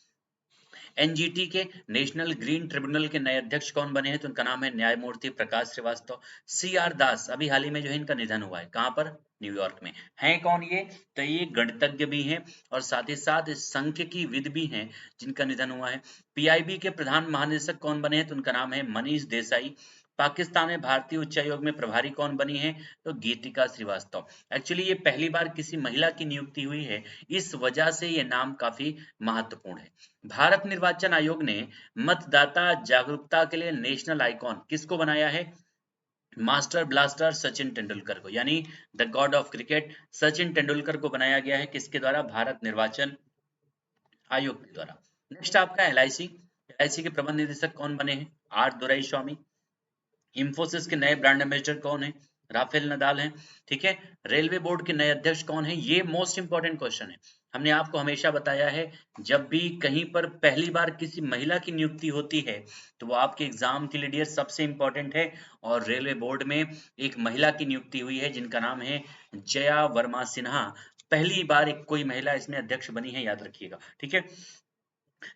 S1: एनजीटी के नेशनल ग्रीन ट्रिब्यूनल के नए अध्यक्ष कौन बने हैं, तो उनका नाम है न्यायमूर्ति प्रकाश श्रीवास्तव। सी आर दास, अभी हाल ही में जो है इनका निधन हुआ है, कहां पर, न्यूयॉर्क में। हैं कौन ये, तो ये गणितज्ञ भी हैं और साथ ही साथ सांख्यिकी विद भी हैं जिनका निधन हुआ है। पीआईबी के प्रधान महानिदेशक कौन बने हैं, तो उनका नाम है मनीष देसाई। पाकिस्तान में भारतीय उच्चायोग में प्रभारी कौन बनी है, तो गीतिका श्रीवास्तव। एक्चुअली ये पहली बार किसी महिला की नियुक्ति हुई है, इस वजह से ये नाम काफी महत्वपूर्ण है। भारत निर्वाचन आयोग ने मतदाता जागरूकता के लिए नेशनल आइकॉन किसको बनाया है, मास्टर ब्लास्टर सचिन तेंदुलकर को। यानी the God of cricket Sachin Tendulkar को बनाया गया है, किसके द्वारा, भारत निर्वाचन आयोग के द्वारा। नेक्स्ट आपका एलआईसी। एलआईसी के प्रबंध निदेशक कौन बने हैं, आर दुराई स्वामी। इंफोसिस के नए ब्रांड एम्बेसडर कौन है, राफेल नदाल हैं। ठीक है, रेलवे बोर्ड के नए अध्यक्ष कौन है, ये मोस्ट इंपॉर्टेंट क्वेश्चन है। हमने आपको हमेशा बताया है, जब भी कहीं पर पहली बार किसी महिला की नियुक्ति होती है तो वो आपके एग्जाम के लिए डियर सबसे इंपॉर्टेंट है। और रेलवे बोर्ड में एक महिला की नियुक्ति हुई है जिनका नाम है जया वर्मा सिन्हा। पहली बार एक कोई महिला इसमें अध्यक्ष बनी है, याद रखिएगा। ठीक है,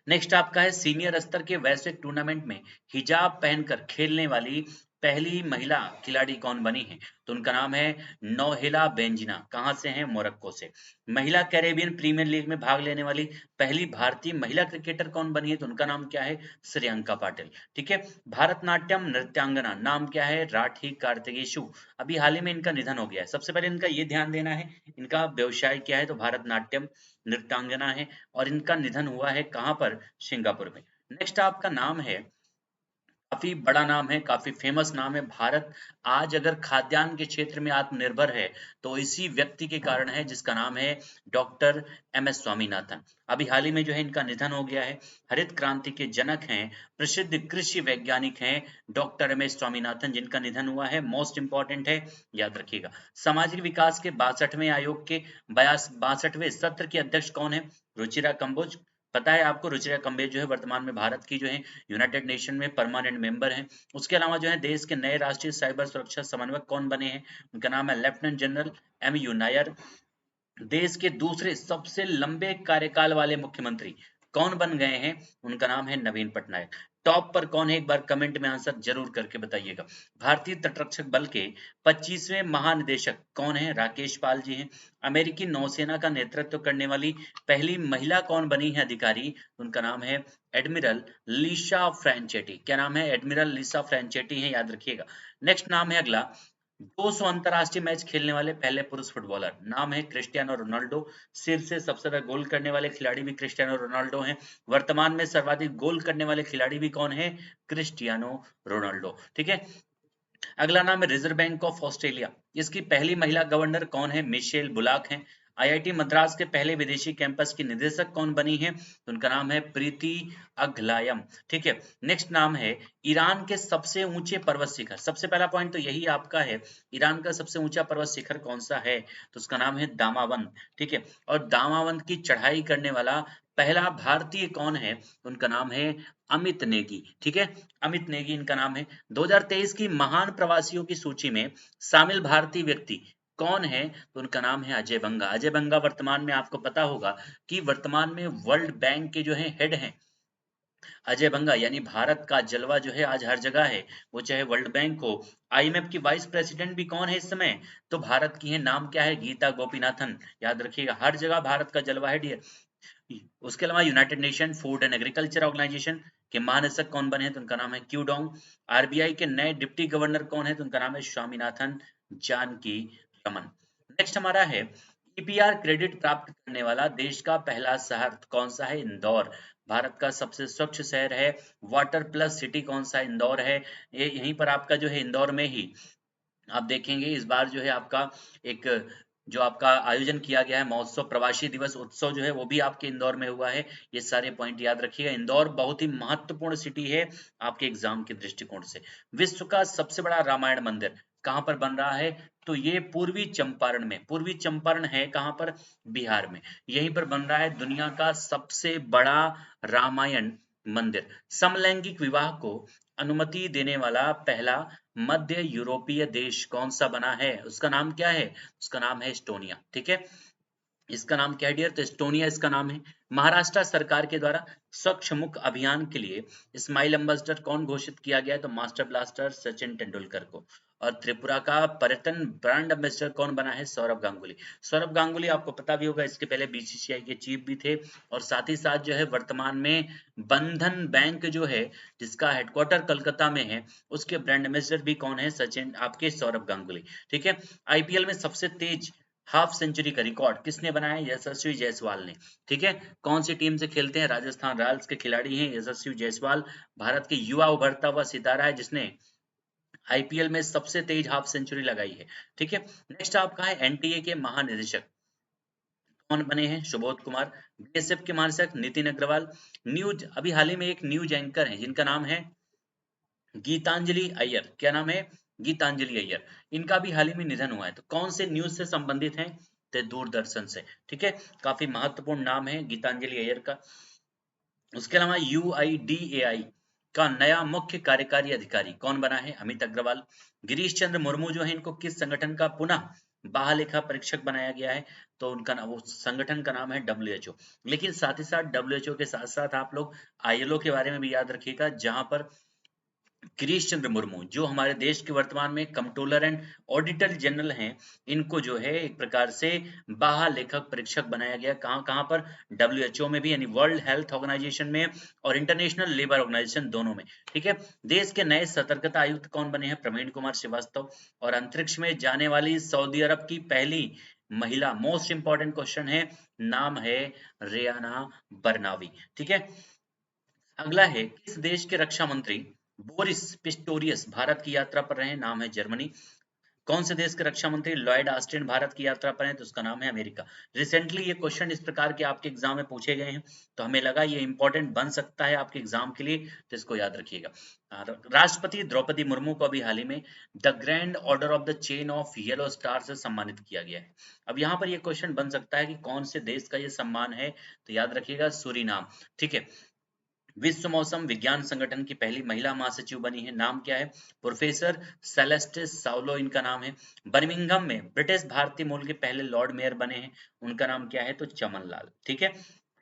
S1: नेक्स्ट आपका है सीनियर स्तर के वैश्विक टूर्नामेंट में हिजाब पहनकर खेलने वाली पहली महिला खिलाड़ी कौन बनी है, तो उनका नाम है नौहिला बेंजिना। कहां से है, मोरक्को से। महिला कैरेबियन प्रीमियर लीग में भाग लेने वाली पहली भारतीय महिला क्रिकेटर कौन बनी है, तो उनका नाम क्या है, श्रेयंका पाटिल। ठीक है, भारतनाट्यम नृत्यांगना नाम क्या है, राठी कार्तिकेशु। अभी हाल ही में इनका निधन हो गया है। सबसे पहले इनका ये ध्यान देना है, इनका व्यवसाय क्या है, तो भारतनाट्यम नृत्यांगना है। और इनका निधन हुआ है कहां पर, सिंगापुर में। नेक्स्ट आपका नाम है काफी बड़ा नाम है, काफी फेमस नाम है। भारत आज अगर खाद्यान्न के क्षेत्र में आत्मनिर्भर है तो इसी व्यक्ति के कारण है, जिसका नाम है डॉक्टर एम एस स्वामीनाथन। अभी हाल ही में जो है इनका निधन हो गया है। हरित क्रांति के जनक हैं, प्रसिद्ध कृषि वैज्ञानिक हैं डॉक्टर एम एस स्वामीनाथन, जिनका निधन हुआ है। मोस्ट इंपॉर्टेंट है, याद रखिएगा। सामाजिक विकास के 62वें आयोग के 62वें सत्र के अध्यक्ष कौन है? रुचिरा कंबोज। पता है आपको, रुचिरा कंबोज जो है वर्तमान में भारत की जो है यूनाइटेड नेशन में परमानेंट मेंबर हैं। उसके अलावा जो है देश के नए राष्ट्रीय साइबर सुरक्षा समन्वयक कौन बने हैं? उनका नाम है lieutenant general M U Nair. देश के दूसरे सबसे लंबे कार्यकाल वाले मुख्यमंत्री कौन बन गए हैं? उनका नाम है नवीन पटनायक। टॉप पर कौन है, एक बार कमेंट में आंसर जरूर करके बताइएगा। भारतीय तटरक्षक बल के 25वें महानिदेशक कौन है? राकेश पाल जी हैं। अमेरिकी नौसेना का नेतृत्व करने वाली पहली महिला कौन बनी है अधिकारी? उनका नाम है एडमिरल लिसा फ्रैंचेटी। क्या नाम है? एडमिरल लिसा फ्रैंचेटी है, याद रखिएगा। नेक्स्ट नाम है अगला, 200 अंतरराष्ट्रीय मैच खेलने वाले पहले पुरुष फुटबॉलर, नाम है क्रिस्टियानो रोनाल्डो। सिर से सबसे ज्यादा गोल करने वाले खिलाड़ी भी क्रिस्टियानो रोनाल्डो हैं। वर्तमान में सर्वाधिक गोल करने वाले खिलाड़ी भी कौन है? Cristiano Ronaldo. ठीक है। अगला नाम है रिजर्व बैंक ऑफ ऑस्ट्रेलिया। इसकी पहली महिला गवर्नर कौन है? मिशेल बुलाक हैं। आईआईटी मद्रास के पहले विदेशी कैंपस की निदेशक कौन बनी है? तो उनका नाम है प्रीति अग्लायम। ठीक है। नेक्स्ट नाम है ईरान के सबसे ऊंचे पर्वत शिखर। सबसे पहला पॉइंट तो यही आपका है, ईरान का सबसे ऊंचा पर्वत शिखर कौन सा है? तो उसका नाम है दामावंत। ठीक है। और दामावंत की चढ़ाई करने वाला पहला भारतीय कौन है? उनका नाम है अमित नेगी। ठीक है, अमित नेगी इनका नाम है। 2023 की महान प्रवासियों की सूची में शामिल भारतीय व्यक्ति कौन है? तो उनका नाम है अजय बंगा। अजय बंगा वर्तमान में आपको पता होगा कि वर्तमान में वर्ल्ड बैंक के जो है हेड हैं अजय बंगा। यानी भारत का जलवा जो है आज हर जगह है, वो चाहे वर्ल्ड बैंक हो। आईएमएफ की वाइस प्रेसिडेंट भी कौन है इस समय? तो भारत की है, नाम क्या है? गीता गोपीनाथन। याद रखिएगा, हर जगह भारत का जलवा है डियर। उसके अलावा United Nation Food and Agriculture Organization के महानिदेशक कौन बने हैं? तो उनका नाम है क्यूडोंग। आरबीआई के नए डिप्टी गवर्नर कौन है? तो उनका नाम है स्वामीनाथन जानकी रमन। नेक्स्ट हमारा है ईपीआर क्रेडिट प्राप्त करने वाला देश का पहला शहर कौन सा है? इंदौर। भारत का सबसे स्वच्छ शहर है। वाटर प्लस सिटी कौन सा? इंदौर है। ये यहीं पर आपका जो है इंदौर में ही आप देखेंगे इस बार जो है आपका एक जो आपका आयोजन किया गया है महोत्सव, प्रवासी दिवस उत्सव जो है वो भी आपके इंदौर में हुआ है। ये सारे पॉइंट याद रखिएगा। इंदौर बहुत ही महत्वपूर्ण सिटी है आपके एग्जाम के दृष्टिकोण से। विश्व का सबसे बड़ा रामायण मंदिर कहाँ पर बन रहा है? तो ये पूर्वी चंपारण में। पूर्वी चंपारण है कहाँ पर? बिहार में। यहीं पर बन रहा है दुनिया का सबसे बड़ा रामायण मंदिर। समलैंगिक विवाह को अनुमति देने वाला पहला मध्य यूरोपीय देश कौन सा बना है? उसका नाम क्या है? उसका नाम है एस्टोनिया। ठीक है, इसका नाम क्या है डियर? तो एस्टोनिया इसका नाम है। महाराष्ट्र सरकार के द्वारा स्वच्छ मुख अभियान के लिए स्माइल एम्बेसडर कौन घोषित किया गया है? तो मास्टर ब्लास्टर सचिन तेंदुलकर को। और त्रिपुरा का पर्यटन ब्रांड एम्बेसडर कौन बना है? सौरभ गांगुली। सौरभ गांगुली आपको पता भी होगा, इसके पहले बीसीसीआई के चीफ भी थे, और साथ ही साथ जो है वर्तमान में बंधन बैंक जो है जिसका हेडक्वार्टर कलकत्ता में है, उसके ब्रांड एम्बेसडर भी कौन है? सचिन आपके सौरभ गांगुली। ठीक है। आईपीएल में सबसे तेज हाफ सेंचुरी का रिकॉर्ड किसने बनाया? यशस्वी जायसवाल ने। ठीक है। कौन सी टीम से खेलते हैं? राजस्थान रॉयल्स के खिलाड़ी हैं यशस्वी जायसवाल। भारत के युवा उभरता हुआ सितारा है जिसने आईपीएल में सबसे तेज हाफ सेंचुरी लगाई है। ठीक है। नेक्स्ट आपका है एनटीए के महानिदेशक कौन बने हैं? सुबोध कुमार। बीएसएफ के महानिदेशक नितिन अग्रवाल। न्यूज अभी हाल ही में एक न्यूज एंकर है जिनका नाम है गीतांजलि अय्यर। क्या नाम है? गीतांजलि अय्यर। इनका भी हाल ही में निधन हुआ है। तो कौन से न्यूज से संबंधित हैं? तो दूरदर्शन से। ठीक है, काफी महत्वपूर्ण नाम है गीतांजलि अय्यर का। उसके अलावा यूआईडीएआई का नया मुख्य कार्यकारी अधिकारी कौन बना है? अमित अग्रवाल। गिरीश चंद्र मुर्मू जो है इनको किस संगठन का पुनः बाहलेखा परीक्षक बनाया गया है? तो उनका नाम, वो संगठन का नाम है डब्ल्यूएचओ। लेकिन साथ ही साथ डब्ल्यूएचओ के साथ साथ आप लोग आईएलओ के बारे में भी याद रखिएगा, जहां पर गिरीश चंद्र मुर्मू जो हमारे देश के वर्तमान में कंट्रोलर एंड ऑडिटर जनरल हैं, इनको जो है एक प्रकार से बाह्य परीक्षक बनाया गया। कहाँ कहाँ पर? डब्ल्यूएचओ में भी, यानी वर्ल्ड हेल्थ ऑर्गेनाइजेशन में, और इंटरनेशनल लेबर ऑर्गेनाइजेशन दोनों में। ठीक है। देश के नए सतर्कता आयुक्त कौन बने हैं? प्रवीण कुमार श्रीवास्तव। और अंतरिक्ष में जाने वाली सऊदी अरब की पहली महिला, मोस्ट इंपॉर्टेंट क्वेश्चन है, नाम है रेयाना बरनावी। ठीक है। अगला है किस देश के रक्षा मंत्री बोरिस पिस्टोरियस भारत की यात्रा पर रहे, नाम है जर्मनी। कौन से देश के रक्षा मंत्री लॉयड ऑस्टिन भारत की यात्रा पर हैं, तो उसका नाम है अमेरिका। रिसेंटली ये क्वेश्चन इस प्रकार के आपके एग्जाम में पूछे गए हैं, तो हमें लगा ये इंपॉर्टेंट बन सकता है आपके एग्जाम के लिए, तो इसको याद रखिएगा। राष्ट्रपति द्रौपदी मुर्मू को अभी हाल ही में the grand order of the chain of yellow star से सम्मानित किया गया है। अब यहाँ पर ये क्वेश्चन बन सकता है कि कौन से देश का ये सम्मान है, तो याद रखिएगा सूरीनाम। ठीक है। विश्व मौसम विज्ञान संगठन की पहली महिला महासचिव बनी है, नाम क्या है? प्रोफेसर सेलेस्टिस साउलो इनका नाम है। बर्मिंघम में ब्रिटिश भारतीय मूल के पहले लॉर्ड मेयर बने हैं, उनका नाम क्या है? तो चमन लाल। ठीक है,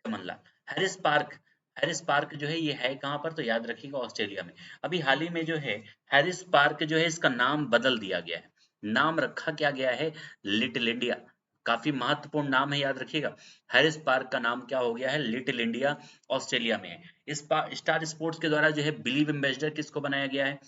S1: Chaman Lal. Harris park, Harris park जो है ये है कहाँ पर? तो याद रखिएगा ऑस्ट्रेलिया में। अभी हाल ही में जो है हैरिस पार्क जो है इसका नाम बदल दिया गया है, नाम रखा क्या गया है? Little India. काफी महत्वपूर्ण नाम है, याद रखिएगा। हैरिस पार्क का नाम क्या हो गया है? लिटिल इंडिया, ऑस्ट्रेलिया में है। इस स्टार स्पोर्ट्स के द्वारा जो है बिलीव एम्बेसडर किसको बनाया गया है?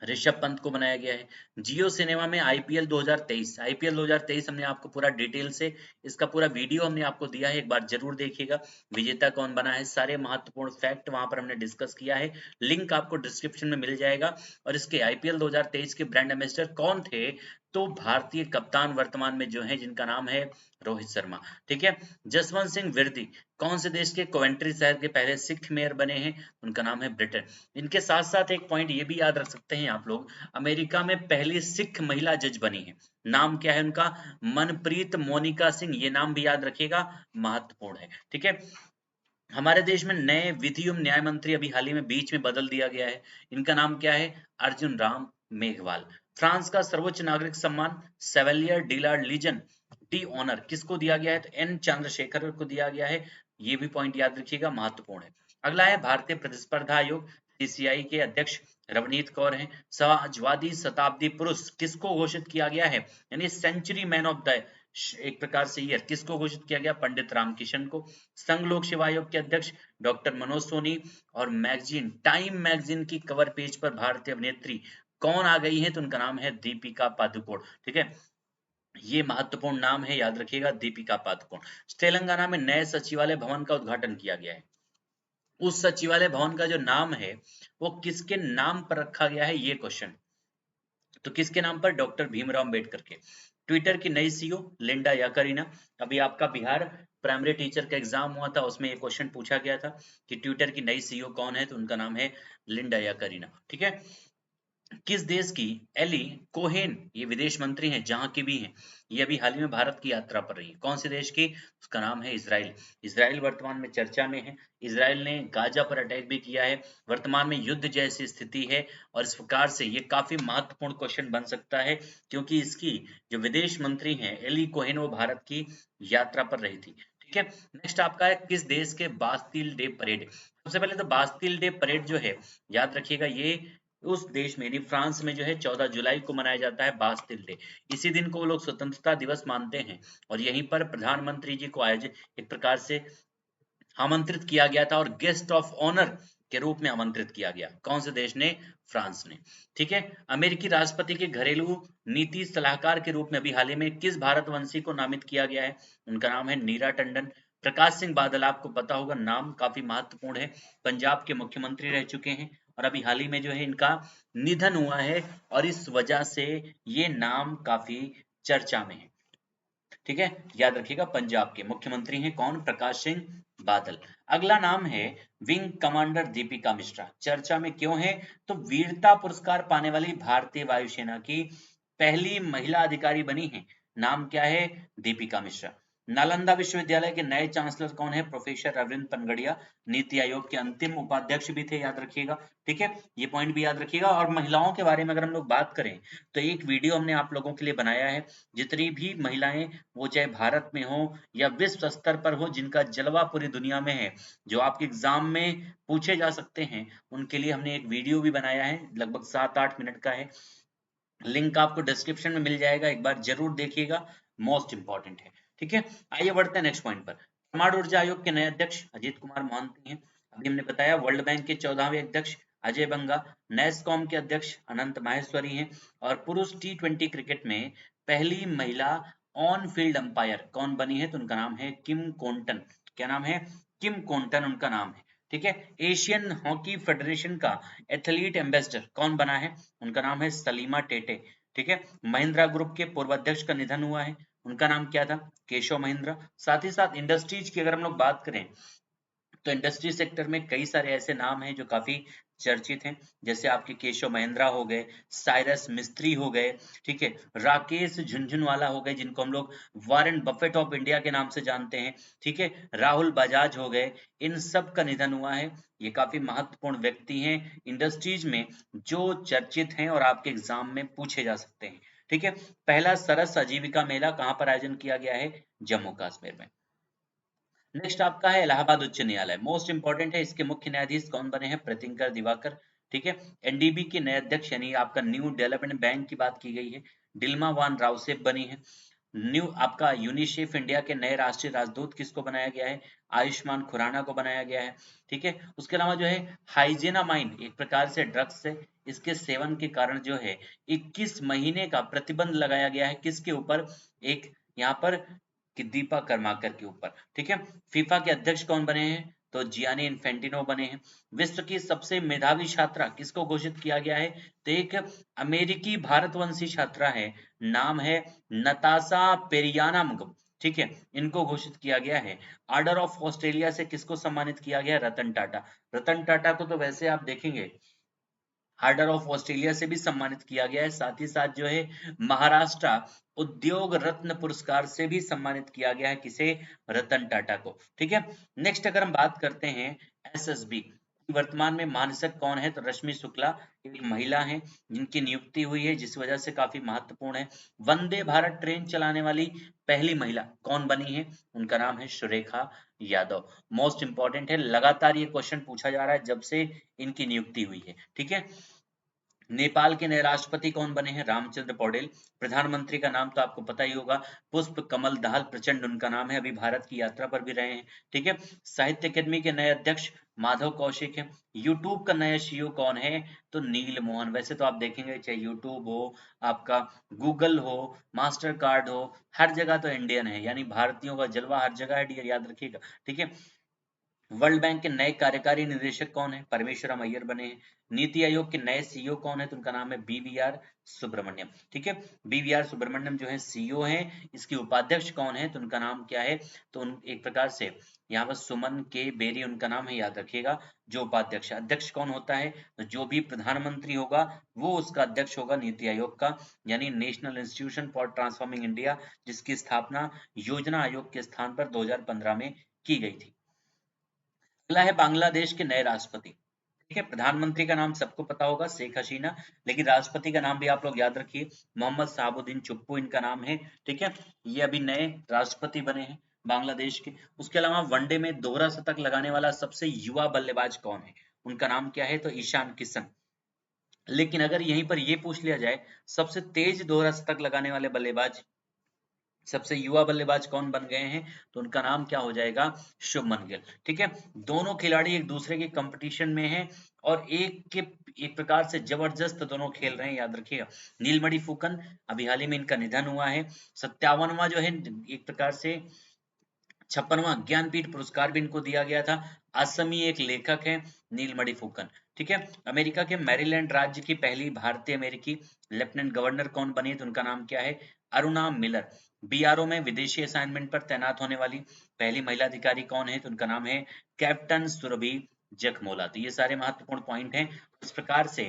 S1: ऋषभ पंत को बनाया गया है। जियो सिनेमा में आईपीएल 2023, आईपीएल 2023 हमने आपको पूरा डिटेल से इसका पूरा वीडियो हमने आपको दिया है, एक बार जरूर देखिएगा। विजेता कौन बना है, सारे महत्वपूर्ण फैक्ट वहां पर हमने डिस्कस किया है, लिंक आपको डिस्क्रिप्शन में मिल जाएगा। और इसके आईपीएल 2023 के ब्रांड एम्बेसडर कौन थे? तो भारतीय कप्तान वर्तमान में जो है जिनका नाम है रोहित शर्मा। ठीक है। जसवंत सिंह विरदी कौन से देश के कोवेंट्री शहर के पहले सिख मेयर बने हैं? उनका नाम है ब्रिटेन। इनके साथ साथ एक पॉइंट ये भी याद रख सकते हैं आप लोग, अमेरिका में पहली सिख महिला जज बनी है, नाम क्या है उनका? मनप्रीत मोनिका सिंह, ये नाम भी याद रखिएगा, महत्वपूर्ण है। ठीक है। हमारे देश में नए विधि एवं न्याय मंत्री अभी हाल ही में बीच में बदल दिया गया है, इनका नाम क्या है? अर्जुन राम मेघवाल। फ्रांस का सर्वोच्च नागरिक सम्मान सेवेलियर डिला लीजन डी ऑनर किसको दिया गया है? तो एन चंद्रशेखर को दिया गया है, ये भी पॉइंट याद रखिएगा, महत्वपूर्ण है। अगला है भारतीय प्रतिस्पर्धा आयोग, सीसीआई के अध्यक्ष रवनीत कौर हैं। समाजवादी शताब्दी पुरुष किसको घोषित किया गया है, यानी सेंचुरी मैन ऑफ द एक प्रकार से ईयर किसको घोषित किया गया? पंडित रामकिशन को। संघ लोक सेवा आयोग के अध्यक्ष डॉक्टर मनोज सोनी। और मैगजीन टाइम मैगजीन की कवर पेज पर भारतीय अभिनेत्री कौन आ गई है? तो उनका नाम है दीपिका पादुकोण। ठीक है, ये महत्वपूर्ण नाम है, याद रखिएगा, दीपिका पादुकोण। तेलंगाना में नए सचिवालय भवन का उद्घाटन किया गया है, उस सचिवालय भवन का जो नाम है वो किसके नाम पर रखा गया है? ये क्वेश्चन, तो किसके नाम पर? डॉक्टर भीमराव अंबेडकर के। ट्विटर की नई सीईओ लिंडा याकारिना। अभी आपका बिहार प्राइमरी टीचर का एग्जाम हुआ था, उसमें ये क्वेश्चन पूछा गया था कि ट्विटर की नई सीईओ कौन है, तो उनका नाम है लिंडा याकारिना। ठीक है। किस देश की एली कोहेन, ये विदेश मंत्री हैं जहां की भी हैं, ये अभी हाल ही में भारत की यात्रा पर रही है, कौन से देश की? उसका नाम है इजराइल। इजराइल वर्तमान में चर्चा में है, इजराइल ने गाजा पर अटैक भी किया है, वर्तमान में युद्ध जैसी स्थिति है। और इस प्रकार से ये काफी महत्वपूर्ण क्वेश्चन बन सकता है, क्योंकि इसकी जो विदेश मंत्री हैं एली कोहेन, वो भारत की यात्रा पर रही थी। ठीक है। नेक्स्ट आपका है किस देश के बास्टिल डे परेड। सबसे पहले तो बास्टिल डे परेड जो है, याद रखिएगा, ये उस देश में यानी फ्रांस में जो है 14 जुलाई को मनाया जाता है बास्टिल डे। इसी दिन को वो लोग स्वतंत्रता दिवस मानते हैं, और यहीं पर प्रधानमंत्री जी को आयोजित एक प्रकार से आमंत्रित किया गया था, और गेस्ट ऑफ ऑनर के रूप में आमंत्रित किया गया। कौन से देश ने? फ्रांस ने। ठीक है। अमेरिकी राष्ट्रपति के घरेलू नीति सलाहकार के रूप में अभी हाल ही में किस भारतवंशी को नामित किया गया है? उनका नाम है नीरा टंडन। प्रकाश सिंह बादल, आपको पता होगा, नाम काफी महत्वपूर्ण है, पंजाब के मुख्यमंत्री रह चुके हैं, और अभी हाल ही में जो है इनका निधन हुआ है, और इस वजह से ये नाम काफी चर्चा में है। ठीक है, याद रखिएगा, पंजाब के मुख्यमंत्री हैं कौन? प्रकाश सिंह बादल। अगला नाम है विंग कमांडर दीपिका मिश्रा, चर्चा में क्यों है? तो वीरता पुरस्कार पाने वाली भारतीय वायुसेना की पहली महिला अधिकारी बनी है, नाम क्या है? दीपिका मिश्रा। नालंदा विश्वविद्यालय के नए चांसलर कौन है? प्रोफेसर अरविंद पनगड़िया, नीति आयोग के अंतिम उपाध्यक्ष भी थे, याद रखिएगा। ठीक है, ये पॉइंट भी याद रखिएगा। और महिलाओं के बारे में अगर हम लोग बात करें, तो एक वीडियो हमने आप लोगों के लिए बनाया है, जितनी भी महिलाएं, वो चाहे भारत में हो या विश्व स्तर पर हो, जिनका जलवा पूरी दुनिया में है, जो आपके एग्जाम में पूछे जा सकते हैं, उनके लिए हमने एक वीडियो भी बनाया है, लगभग 7-8 मिनट का है, लिंक आपको डिस्क्रिप्शन में मिल जाएगा, एक बार जरूर देखिएगा, मोस्ट इंपॉर्टेंट है। ठीक है, आइए बढ़ते हैं नेक्स्ट पॉइंट पर। परमाणु ऊर्जा आयोग के नए अध्यक्ष अजीत कुमार मोहंती हैं, अभी हमने बताया। वर्ल्ड बैंक के 14वें अध्यक्ष अजय बंगा। नेस्कॉम के अध्यक्ष अनंत माहेश्वरी हैं। और पुरुष T20 क्रिकेट में पहली महिला ऑन फील्ड अंपायर कौन बनी है? तो उनका नाम है किम कोंटन। क्या नाम है? किम कोंटन उनका नाम है। ठीक है। एशियन हॉकी फेडरेशन का एथलीट एम्बेसडर कौन बना है? उनका नाम है सलीमा टेटे। ठीक है। महिंद्रा ग्रुप के पूर्व अध्यक्ष का निधन हुआ है, उनका नाम क्या था? केशव महिंद्रा। साथ ही साथ इंडस्ट्रीज की अगर हम लोग बात करें तो इंडस्ट्री सेक्टर में कई सारे ऐसे नाम हैं जो काफी चर्चित हैं, जैसे आपके केशव महिंद्रा हो गए, साइरस मिस्त्री हो गए, ठीक है, राकेश झुनझुनवाला हो गए जिनको हम लोग वारेन बफेट ऑफ इंडिया के नाम से जानते हैं, ठीक है, राहुल बजाज हो गए। इन सब का निधन हुआ है। ये काफी महत्वपूर्ण व्यक्ति हैं इंडस्ट्रीज में जो चर्चित हैं और आपके एग्जाम में पूछे जा सकते हैं। ठीक है। पहला सरस आजीविका मेला कहाँ पर आयोजन किया गया है? जम्मू कश्मीर में। नेक्स्ट आपका है इलाहाबाद उच्च न्यायालय, मोस्ट इंपॉर्टेंट है। इसके मुख्य न्यायाधीश कौन बने हैं? प्रीतिंकर दिवाकर। ठीक है। एनडीबी के नए अध्यक्ष यानी आपका न्यू डेवलपमेंट बैंक की बात की गई है, डिल्मा वान रावसेप बनी है। न्यू आपका यूनिसेफ इंडिया के नए राष्ट्रीय राजदूत किसको बनाया गया है? आयुष्मान खुराना को बनाया गया है। ठीक है। उसके अलावा जो है हाइजेनामाइन एक प्रकार से ड्रग्स है, इसके सेवन के कारण जो है 21 महीने का प्रतिबंध लगाया गया है किसके ऊपर? एक यहाँ पर कि दीपा कर्माकर के ऊपर। ठीक है। फीफा के अध्यक्ष कौन बने हैं? तो जियानी इन्फेंटिनो बने हैं। विश्व की सबसे मेधावी छात्रा किसको घोषित किया गया है? तो एक अमेरिकी भारतवंशी छात्रा है, नाम है नताशा पेरियानामगम। ठीक है। इनको घोषित किया गया है। ऑर्डर ऑफ ऑस्ट्रेलिया से किसको सम्मानित किया गया? रतन टाटा। रतन टाटा को तो वैसे आप देखेंगे ऑर्डर ऑफ ऑस्ट्रेलिया से भी सम्मानित किया गया है, साथ ही साथ जो है महाराष्ट्र उद्योग रत्न पुरस्कार से भी सम्मानित किया गया है किसे? रतन टाटा को। ठीक है। नेक्स्ट अगर हम बात करते हैं एसएसबी, वर्तमान में महानिदेशक कौन है? तो रश्मि शुक्ला एक महिला है जिनकी नियुक्ति हुई है, जिस वजह से काफी महत्वपूर्ण है। वंदे भारत ट्रेन चलाने वाली पहली महिला कौन बनी है? उनका नाम है सुरेखा यादव। मोस्ट इंपॉर्टेंट है, लगातार ये क्वेश्चन पूछा जा रहा है जब से इनकी नियुक्ति हुई है। ठीक है। नेपाल के नए राष्ट्रपति कौन बने हैं? रामचंद्र पौडेल। प्रधानमंत्री का नाम तो आपको पता ही होगा, पुष्प कमल दाहाल प्रचंड उनका नाम है, अभी भारत की यात्रा पर भी रहे हैं। ठीक है। साहित्य अकेडमी के नए अध्यक्ष माधव कौशिक है। यूट्यूब का नया सीईओ कौन है? तो नील मोहन। वैसे तो आप देखेंगे चाहे यूट्यूब हो, आपका गूगल हो, मास्टर कार्ड हो, हर जगह तो इंडियन है, यानी भारतीयों का जलवा हर जगह है, डियर याद रखिएगा। ठीक है। वर्ल्ड बैंक के नए कार्यकारी निदेशक कौन है? परमेश्वरम अय्यर बने हैं। नीति आयोग के नए सीईओ कौन है? तो उनका नाम है बीवीआर सुब्रमण्यम। ठीक है। बीवीआर सुब्रमण्यम जो है सीईओ हैं। इसके उपाध्यक्ष कौन है? तो उनका नाम क्या है? तो उन एक प्रकार से यहाँ पर सुमन के बेरी उनका नाम है, याद रखिएगा। जो उपाध्यक्ष, अध्यक्ष कौन होता है? तो जो भी प्रधानमंत्री होगा वो उसका अध्यक्ष होगा नीति आयोग का, यानी national institution for transforming India, जिसकी स्थापना योजना आयोग के स्थान पर 2015 में की गई थी। अगला है बांग्लादेश के नए राष्ट्रपति। ठीक है। प्रधानमंत्री का नाम सबको पता होगा, शेख हसीना, लेकिन राष्ट्रपति का नाम भी आप लोग याद रखिए, मोहम्मद शहाबुद्दीन चुप्पू इनका नाम है। ठीक है। ये अभी नए राष्ट्रपति बने हैं बांग्लादेश के। उसके अलावा वनडे में दोहरा शतक लगाने वाला सबसे युवा बल्लेबाज कौन है? उनका नाम क्या है? तो ईशान किशन। लेकिन अगर यहीं पर ये पूछ लिया जाए सबसे तेज दोहरा शतक लगाने वाले बल्लेबाज, सबसे युवा बल्लेबाज कौन बन गए हैं? तो उनका नाम क्या हो जाएगा? शुभमन गिल। ठीक है। दोनों खिलाड़ी एक दूसरे के कंपटीशन में हैं और एक प्रकार से जबरदस्त दोनों खेल रहे हैं, याद रखिएगा। नीलमणि फुकन, अभी हाल ही में इनका निधन हुआ है। 57वां जो है एक प्रकार से 56वां ज्ञानपीठ पुरस्कार भी इनको दिया गया था। असमी एक लेखक है नीलमणि फुकन। ठीक है। अमेरिका के मैरीलैंड राज्य की पहली भारतीय अमेरिकी लेफ्टिनेंट गवर्नर कौन बनी? तो उनका नाम क्या है? अरुणा मिलर। बीआरओ में विदेशी असाइनमेंट पर तैनात होने वाली पहली महिला अधिकारी कौन है? तो उनका नाम है कैप्टन सुरभि जखमोला। तो ये सारे महत्वपूर्ण पॉइंट हैं। इस प्रकार से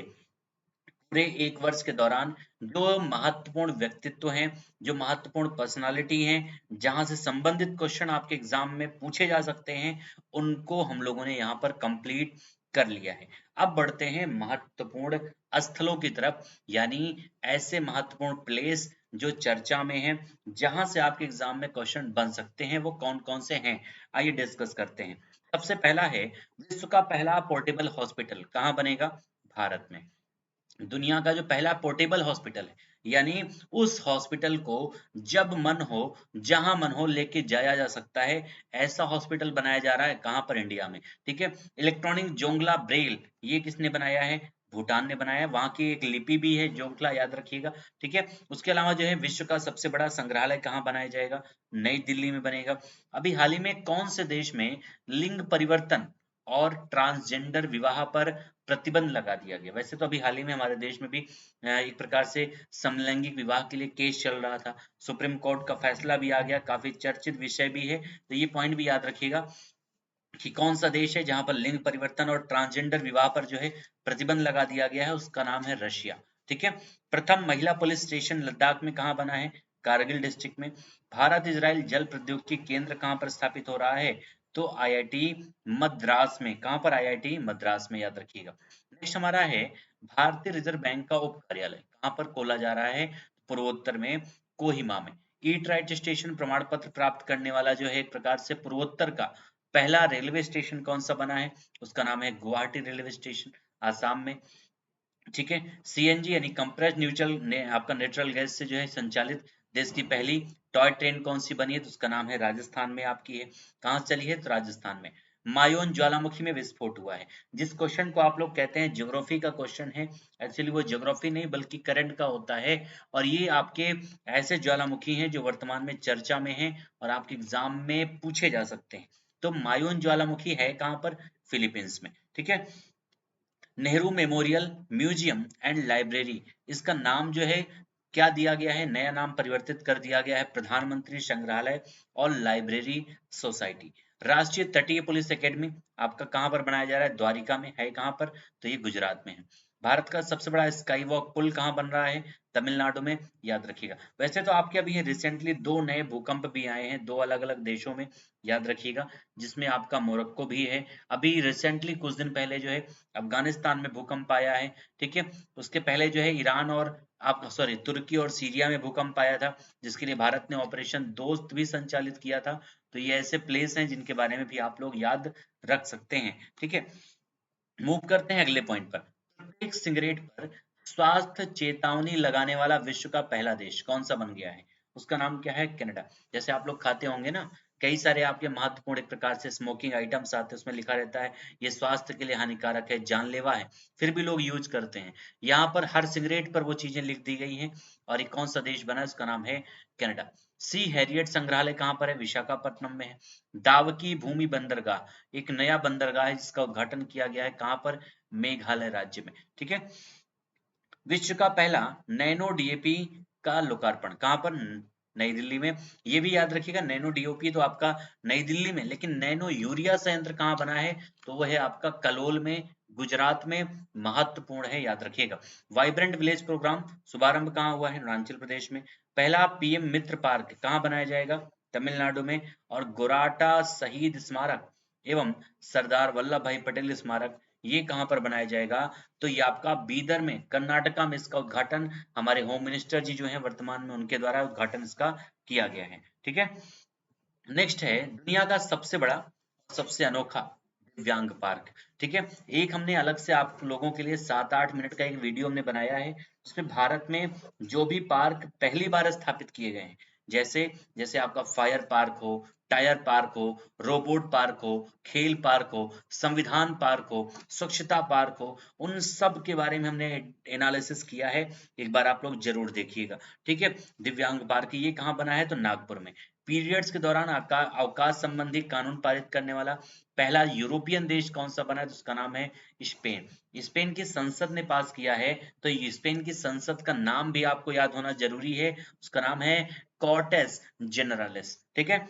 S1: पूरे एक वर्ष के दौरान जो महत्वपूर्ण व्यक्तित्व हैं, जो महत्वपूर्ण पर्सनालिटी हैं, जहां से संबंधित क्वेश्चन आपके एग्जाम में पूछे जा सकते हैं, उनको हम लोगों ने यहाँ पर कंप्लीट कर लिया है। अब बढ़ते हैं महत्वपूर्ण स्थलों की तरफ, यानी ऐसे महत्वपूर्ण प्लेस जो चर्चा में है, जहां से आपके एग्जाम में क्वेश्चन बन सकते हैं, वो कौन कौन से हैं, आइए डिस्कस करते हैं। सबसे पहला है विश्व का पहला पोर्टेबल हॉस्पिटल कहाँ बनेगा? भारत में। दुनिया का जो पहला पोर्टेबल हॉस्पिटल है, यानी उस हॉस्पिटल को जब मन हो, जहां मन हो लेके जाया जा सकता है, ऐसा हॉस्पिटल बनाया जा रहा है। कहां पर? इंडिया में। ठीक है। इलेक्ट्रॉनिक जोंगला ब्रेल, ये किसने बनाया है? भूटान ने बनाया है। वहां की एक लिपि भी है जोंगला, याद रखिएगा। ठीक है। उसके अलावा जो है विश्व का सबसे बड़ा संग्रहालय कहाँ बनाया जाएगा? नई दिल्ली में बनेगा। अभी हाल ही में कौन से देश में लिंग परिवर्तन और ट्रांसजेंडर विवाह पर प्रतिबंध लगा दिया गया। वैसे तो अभी हाल ही में हमारे देश में भी एक प्रकार से समलैंगिक विवाह के लिए केस चल रहा था, सुप्रीम कोर्ट का फैसला भी आ गया, काफी चर्चित विषय भी है। तो ये पॉइंट भी याद रखिएगा कि कौन सा देश है जहां पर लिंग परिवर्तन और ट्रांसजेंडर विवाह पर जो है प्रतिबंध लगा दिया गया है, उसका नाम है रशिया। ठीक है। प्रथम महिला पुलिस स्टेशन लद्दाख में कहाँ बना है? कारगिल डिस्ट्रिक्ट में। भारत इजराइल जल प्रौद्योगिकी केंद्र कहाँ पर स्थापित हो रहा है? तो आईआईटी मद्रास में। कहाँ पर? आईआईटी मद्रास में, याद रखिएगा। नेक्स्ट हमारा है भारतीय रिजर्व बैंक का उप कार्यालय कहाँ पर खोला जा रहा है? पूर्वोत्तर में, कोहिमा में। ईट राइट स्टेशन प्रमाण पत्र प्राप्त करने वाला जो है एक प्रकार से पूर्वोत्तर का पहला रेलवे स्टेशन कौन सा बना है? उसका नाम है गुवाहाटी रेलवे स्टेशन, आसाम में। ठीक है। सीएनजी यानी कंप्रेस्ड आपका नेचुरल गैस से जो है संचालित देश की पहली टॉय ट्रेन कौन सी बनी है? तो उसका नाम है राजस्थान में आपकी है। कहाँ से चली है? तो राजस्थान में। मायोन ज्वालामुखी में विस्फोट हुआ है। जिस क्वेश्चन को आप लोग कहते हैं ज्योग्राफी का क्वेश्चन है, एक्चुअली वो ज्योग्राफी नहीं बल्कि करंट का होता है, और ये आपके ऐसे ज्वालामुखी हैं जो वर्तमान में चर्चा में हैं और आपके एग्जाम में पूछे जा सकते हैं। तो मायोन ज्वालामुखी है कहाँ पर? फिलीपींस में। ठीक है। Nehru memorial museum and library, इसका नाम जो है क्या दिया गया है? नया नाम परिवर्तित कर दिया गया है प्रधानमंत्री संग्रहालय और लाइब्रेरी सोसाइटी। राष्ट्रीय तटीय पुलिस एकेडमी आपका कहाँ पर बनाया जा रहा है? द्वारिका में है। कहाँ पर? तो ये गुजरात में है। भारत का सबसे बड़ा स्काई वॉक पुल कहाँ बन रहा है? तमिलनाडु में, याद रखिएगा। वैसे तो आपके अभी रिसेंटली दो नए भूकंप भी आए हैं, दो अलग अलग देशों में, याद रखिएगा, जिसमें आपका मोरक्को भी है। अभी रिसेंटली कुछ दिन पहले जो है अफगानिस्तान में भूकंप आया है। ठीक है। उसके पहले जो है ईरान और आप सॉरी तुर्की और सीरिया में भूकंप आया था, जिसके लिए भारत ने ऑपरेशन दोस्त भी संचालित किया था। तो ये ऐसे प्लेस हैं जिनके बारे में भी आप लोग याद रख सकते हैं। ठीक है। मूव करते हैं अगले पॉइंट पर। प्रत्येक सिगरेट पर स्वास्थ्य चेतावनी लगाने वाला विश्व का पहला देश कौन सा बन गया है? उसका नाम क्या है? कनाडा। जैसे आप लोग खाते होंगे ना, कई सारे आपके महत्वपूर्ण एक प्रकार से स्मोकिंग आइटम्स आते हैं, उसमें लिखा रहता है ये स्वास्थ्य के लिए हानिकारक है, जानलेवा है, फिर भी लोग यूज करते हैं। यहाँ पर हर सिगरेट पर वो चीजें लिख दी गई हैं। और ये कौन सा देश बना है? उसका नाम है कनाडा। सी हैरियट संग्रहालय कहाँ पर है? विशाखापट्टनम में है। दावकी भूमि बंदरगाह एक नया बंदरगाह है जिसका उद्घाटन किया गया है। कहाँ पर? मेघालय राज्य में। ठीक है। विश्व का पहला नैनो डीएपी का लोकार्पण कहाँ पर? नई दिल्ली में। ये भी याद रखिएगा, नैनो डीओपी तो आपका नई दिल्ली में, लेकिन नैनो यूरिया संयंत्र कहाँ बना है? तो वो है आपका कलोल में, गुजरात में। महत्वपूर्ण है, याद रखिएगा। वाइब्रेंट विलेज प्रोग्राम शुभारंभ कहाँ हुआ है? अरुणाचल प्रदेश में। पहला पीएम मित्र पार्क कहाँ बनाया जाएगा? तमिलनाडु में। और गोराटा शहीद स्मारक एवं सरदार वल्लभ भाई पटेल स्मारक, ये कहाँ पर बनाया जाएगा? तो ये आपका बीदर में, कर्नाटका में। इसका उद्घाटन हमारे होम मिनिस्टर जी जो हैं वर्तमान में, उनके द्वारा उद्घाटन इसका किया गया है। ठीक है। नेक्स्ट है दुनिया का सबसे बड़ा, सबसे अनोखा दिव्यांग पार्क। ठीक है। एक हमने अलग से आप लोगों के लिए 7-8 मिनट का एक वीडियो हमने बनाया है, उसमें भारत में जो भी पार्क पहली बार स्थापित किए गए हैं, जैसे जैसे आपका फायर पार्क हो, टायर पार्क हो, रोबोट पार्क हो, खेल पार्क हो, संविधान पार्क हो, स्वच्छता पार्क हो, उन सब के बारे में हमने एनालिसिस किया है। एक बार आप लोग जरूर देखिएगा। ठीक है। दिव्यांग पार्क ये कहाँ बना है? तो नागपुर में। पीरियड्स के दौरान अवकाश संबंधी कानून पारित करने वाला पहला यूरोपियन देश कौन सा बना है? तो उसका नाम है स्पेन। स्पेन की संसद ने पास किया है। तो स्पेन की संसद का नाम भी आपको याद होना जरूरी है, उसका नाम है कॉर्टेस जनरलिस। ठीक है।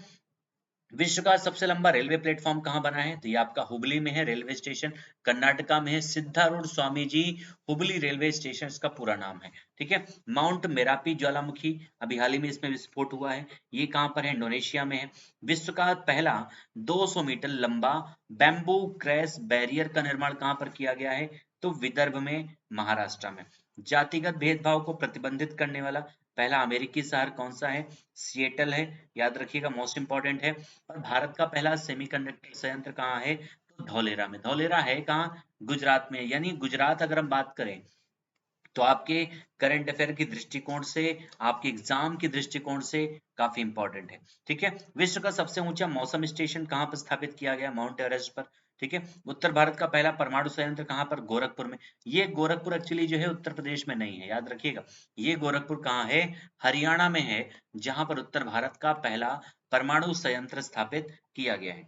S1: विश्व का सबसे लंबा रेलवे प्लेटफॉर्म कहाँ बना है? तो ये आपका हुबली में है रेलवे स्टेशन। कर्नाटका में है सिद्धारूढ़ स्वामी जी हुबली रेलवे स्टेशन, इसका पूरा नाम है। ठीक है। माउंट मेरापी ज्वालामुखी अभी हाल ही में इसमें विस्फोट हुआ है, ये कहाँ पर है? इंडोनेशिया में है। विश्व का पहला 200 मीटर लंबा बैम्बू क्रैश बैरियर का निर्माण कहाँ पर किया गया है? तो विदर्भ में, महाराष्ट्र में। जातिगत भेदभाव को प्रतिबंधित करने वाला पहला अमेरिकी शहर कौन सा है? सिएटल है, याद रखिएगा, मोस्ट इंपॉर्टेंट है। और भारत का पहला सेमीकंडक्टर संयंत्र कहाँ है? तो धौलेरा में। धौलेरा है कहाँ? गुजरात में। यानी गुजरात अगर हम बात करें तो आपके करंट अफेयर की दृष्टिकोण से, आपके एग्जाम की दृष्टिकोण से काफी इंपॉर्टेंट है। ठीक है। विश्व का सबसे ऊंचा मौसम स्टेशन कहाँ पर स्थापित किया गया? माउंट एवरेस्ट पर। ठीक है। उत्तर भारत का पहला परमाणु संयंत्र कहाँ पर? गोरखपुर में। ये गोरखपुर एक्चुअली जो है उत्तर प्रदेश में नहीं है, याद रखिएगा। ये गोरखपुर कहाँ है? हरियाणा में है, जहां पर उत्तर भारत का पहला परमाणु संयंत्र स्थापित किया गया है।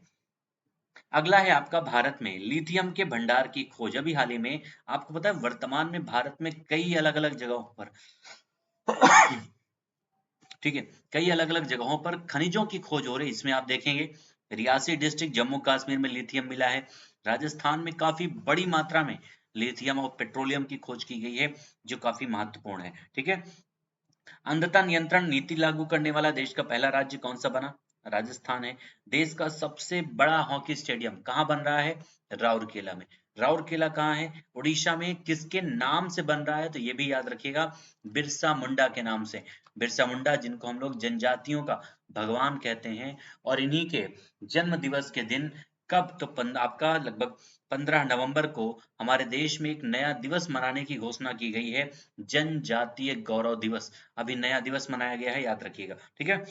S1: अगला है आपका भारत में लिथियम के भंडार की खोज। अभी हाल ही में आपको पता है वर्तमान में भारत में कई अलग अलग जगहों पर ठीक है, कई अलग अलग जगहों पर खनिजों की खोज हो रही है। इसमें आप देखेंगे रियासी डिस्ट्रिक्ट जम्मू कश्मीर में लिथियम मिला है, राजस्थान में काफी बड़ी मात्रा में लिथियम और पेट्रोलियम की खोज की गई है जो काफी महत्वपूर्ण है। ठीक है, अंधता नियंत्रण नीति लागू करने वाला देश का पहला राज्य कौन सा बना? राजस्थान है। देश का सबसे बड़ा हॉकी स्टेडियम कहाँ बन रहा है? राउरकेला में। राउरकेला कहाँ है? उड़ीसा में। किसके नाम से बन रहा है? तो ये भी याद रखिएगा, बिरसा मुंडा के नाम से। बिरसा मुंडा जिनको हम लोग जनजातियों का भगवान कहते हैं, और इन्हीं के जन्म दिवस के दिन कब, तो आपका लगभग 15 नवंबर को हमारे देश में एक नया दिवस मनाने की घोषणा की गई है, जनजातीय गौरव दिवस। अभी नया दिवस मनाया गया है, याद रखिएगा। ठीक है,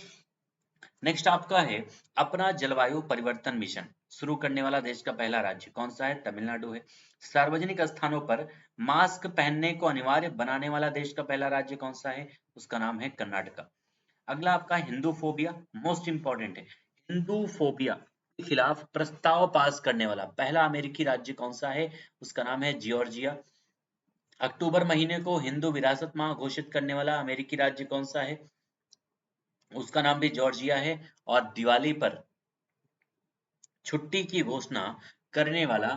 S1: नेक्स्ट आपका है अपना जलवायु परिवर्तन मिशन शुरू करने वाला देश का पहला राज्य कौन सा है? तमिलनाडु है। सार्वजनिक स्थानों पर मास्क पहनने को अनिवार्य बनाने वाला देश का पहला राज्य कौन सा है? उसका नाम है कर्नाटका। अगला आपका हिंदू फोबिया, मोस्ट इंपॉर्टेंट है। हिंदू फोबिया के खिलाफ प्रस्ताव पास करने वाला पहला अमेरिकी राज्य कौन सा है? उसका नाम है जॉर्जिया। अक्टूबर महीने को हिंदू विरासत माह घोषित करने वाला अमेरिकी राज्य कौन सा है? उसका नाम भी जॉर्जिया है। और दिवाली पर छुट्टी की घोषणा करने वाला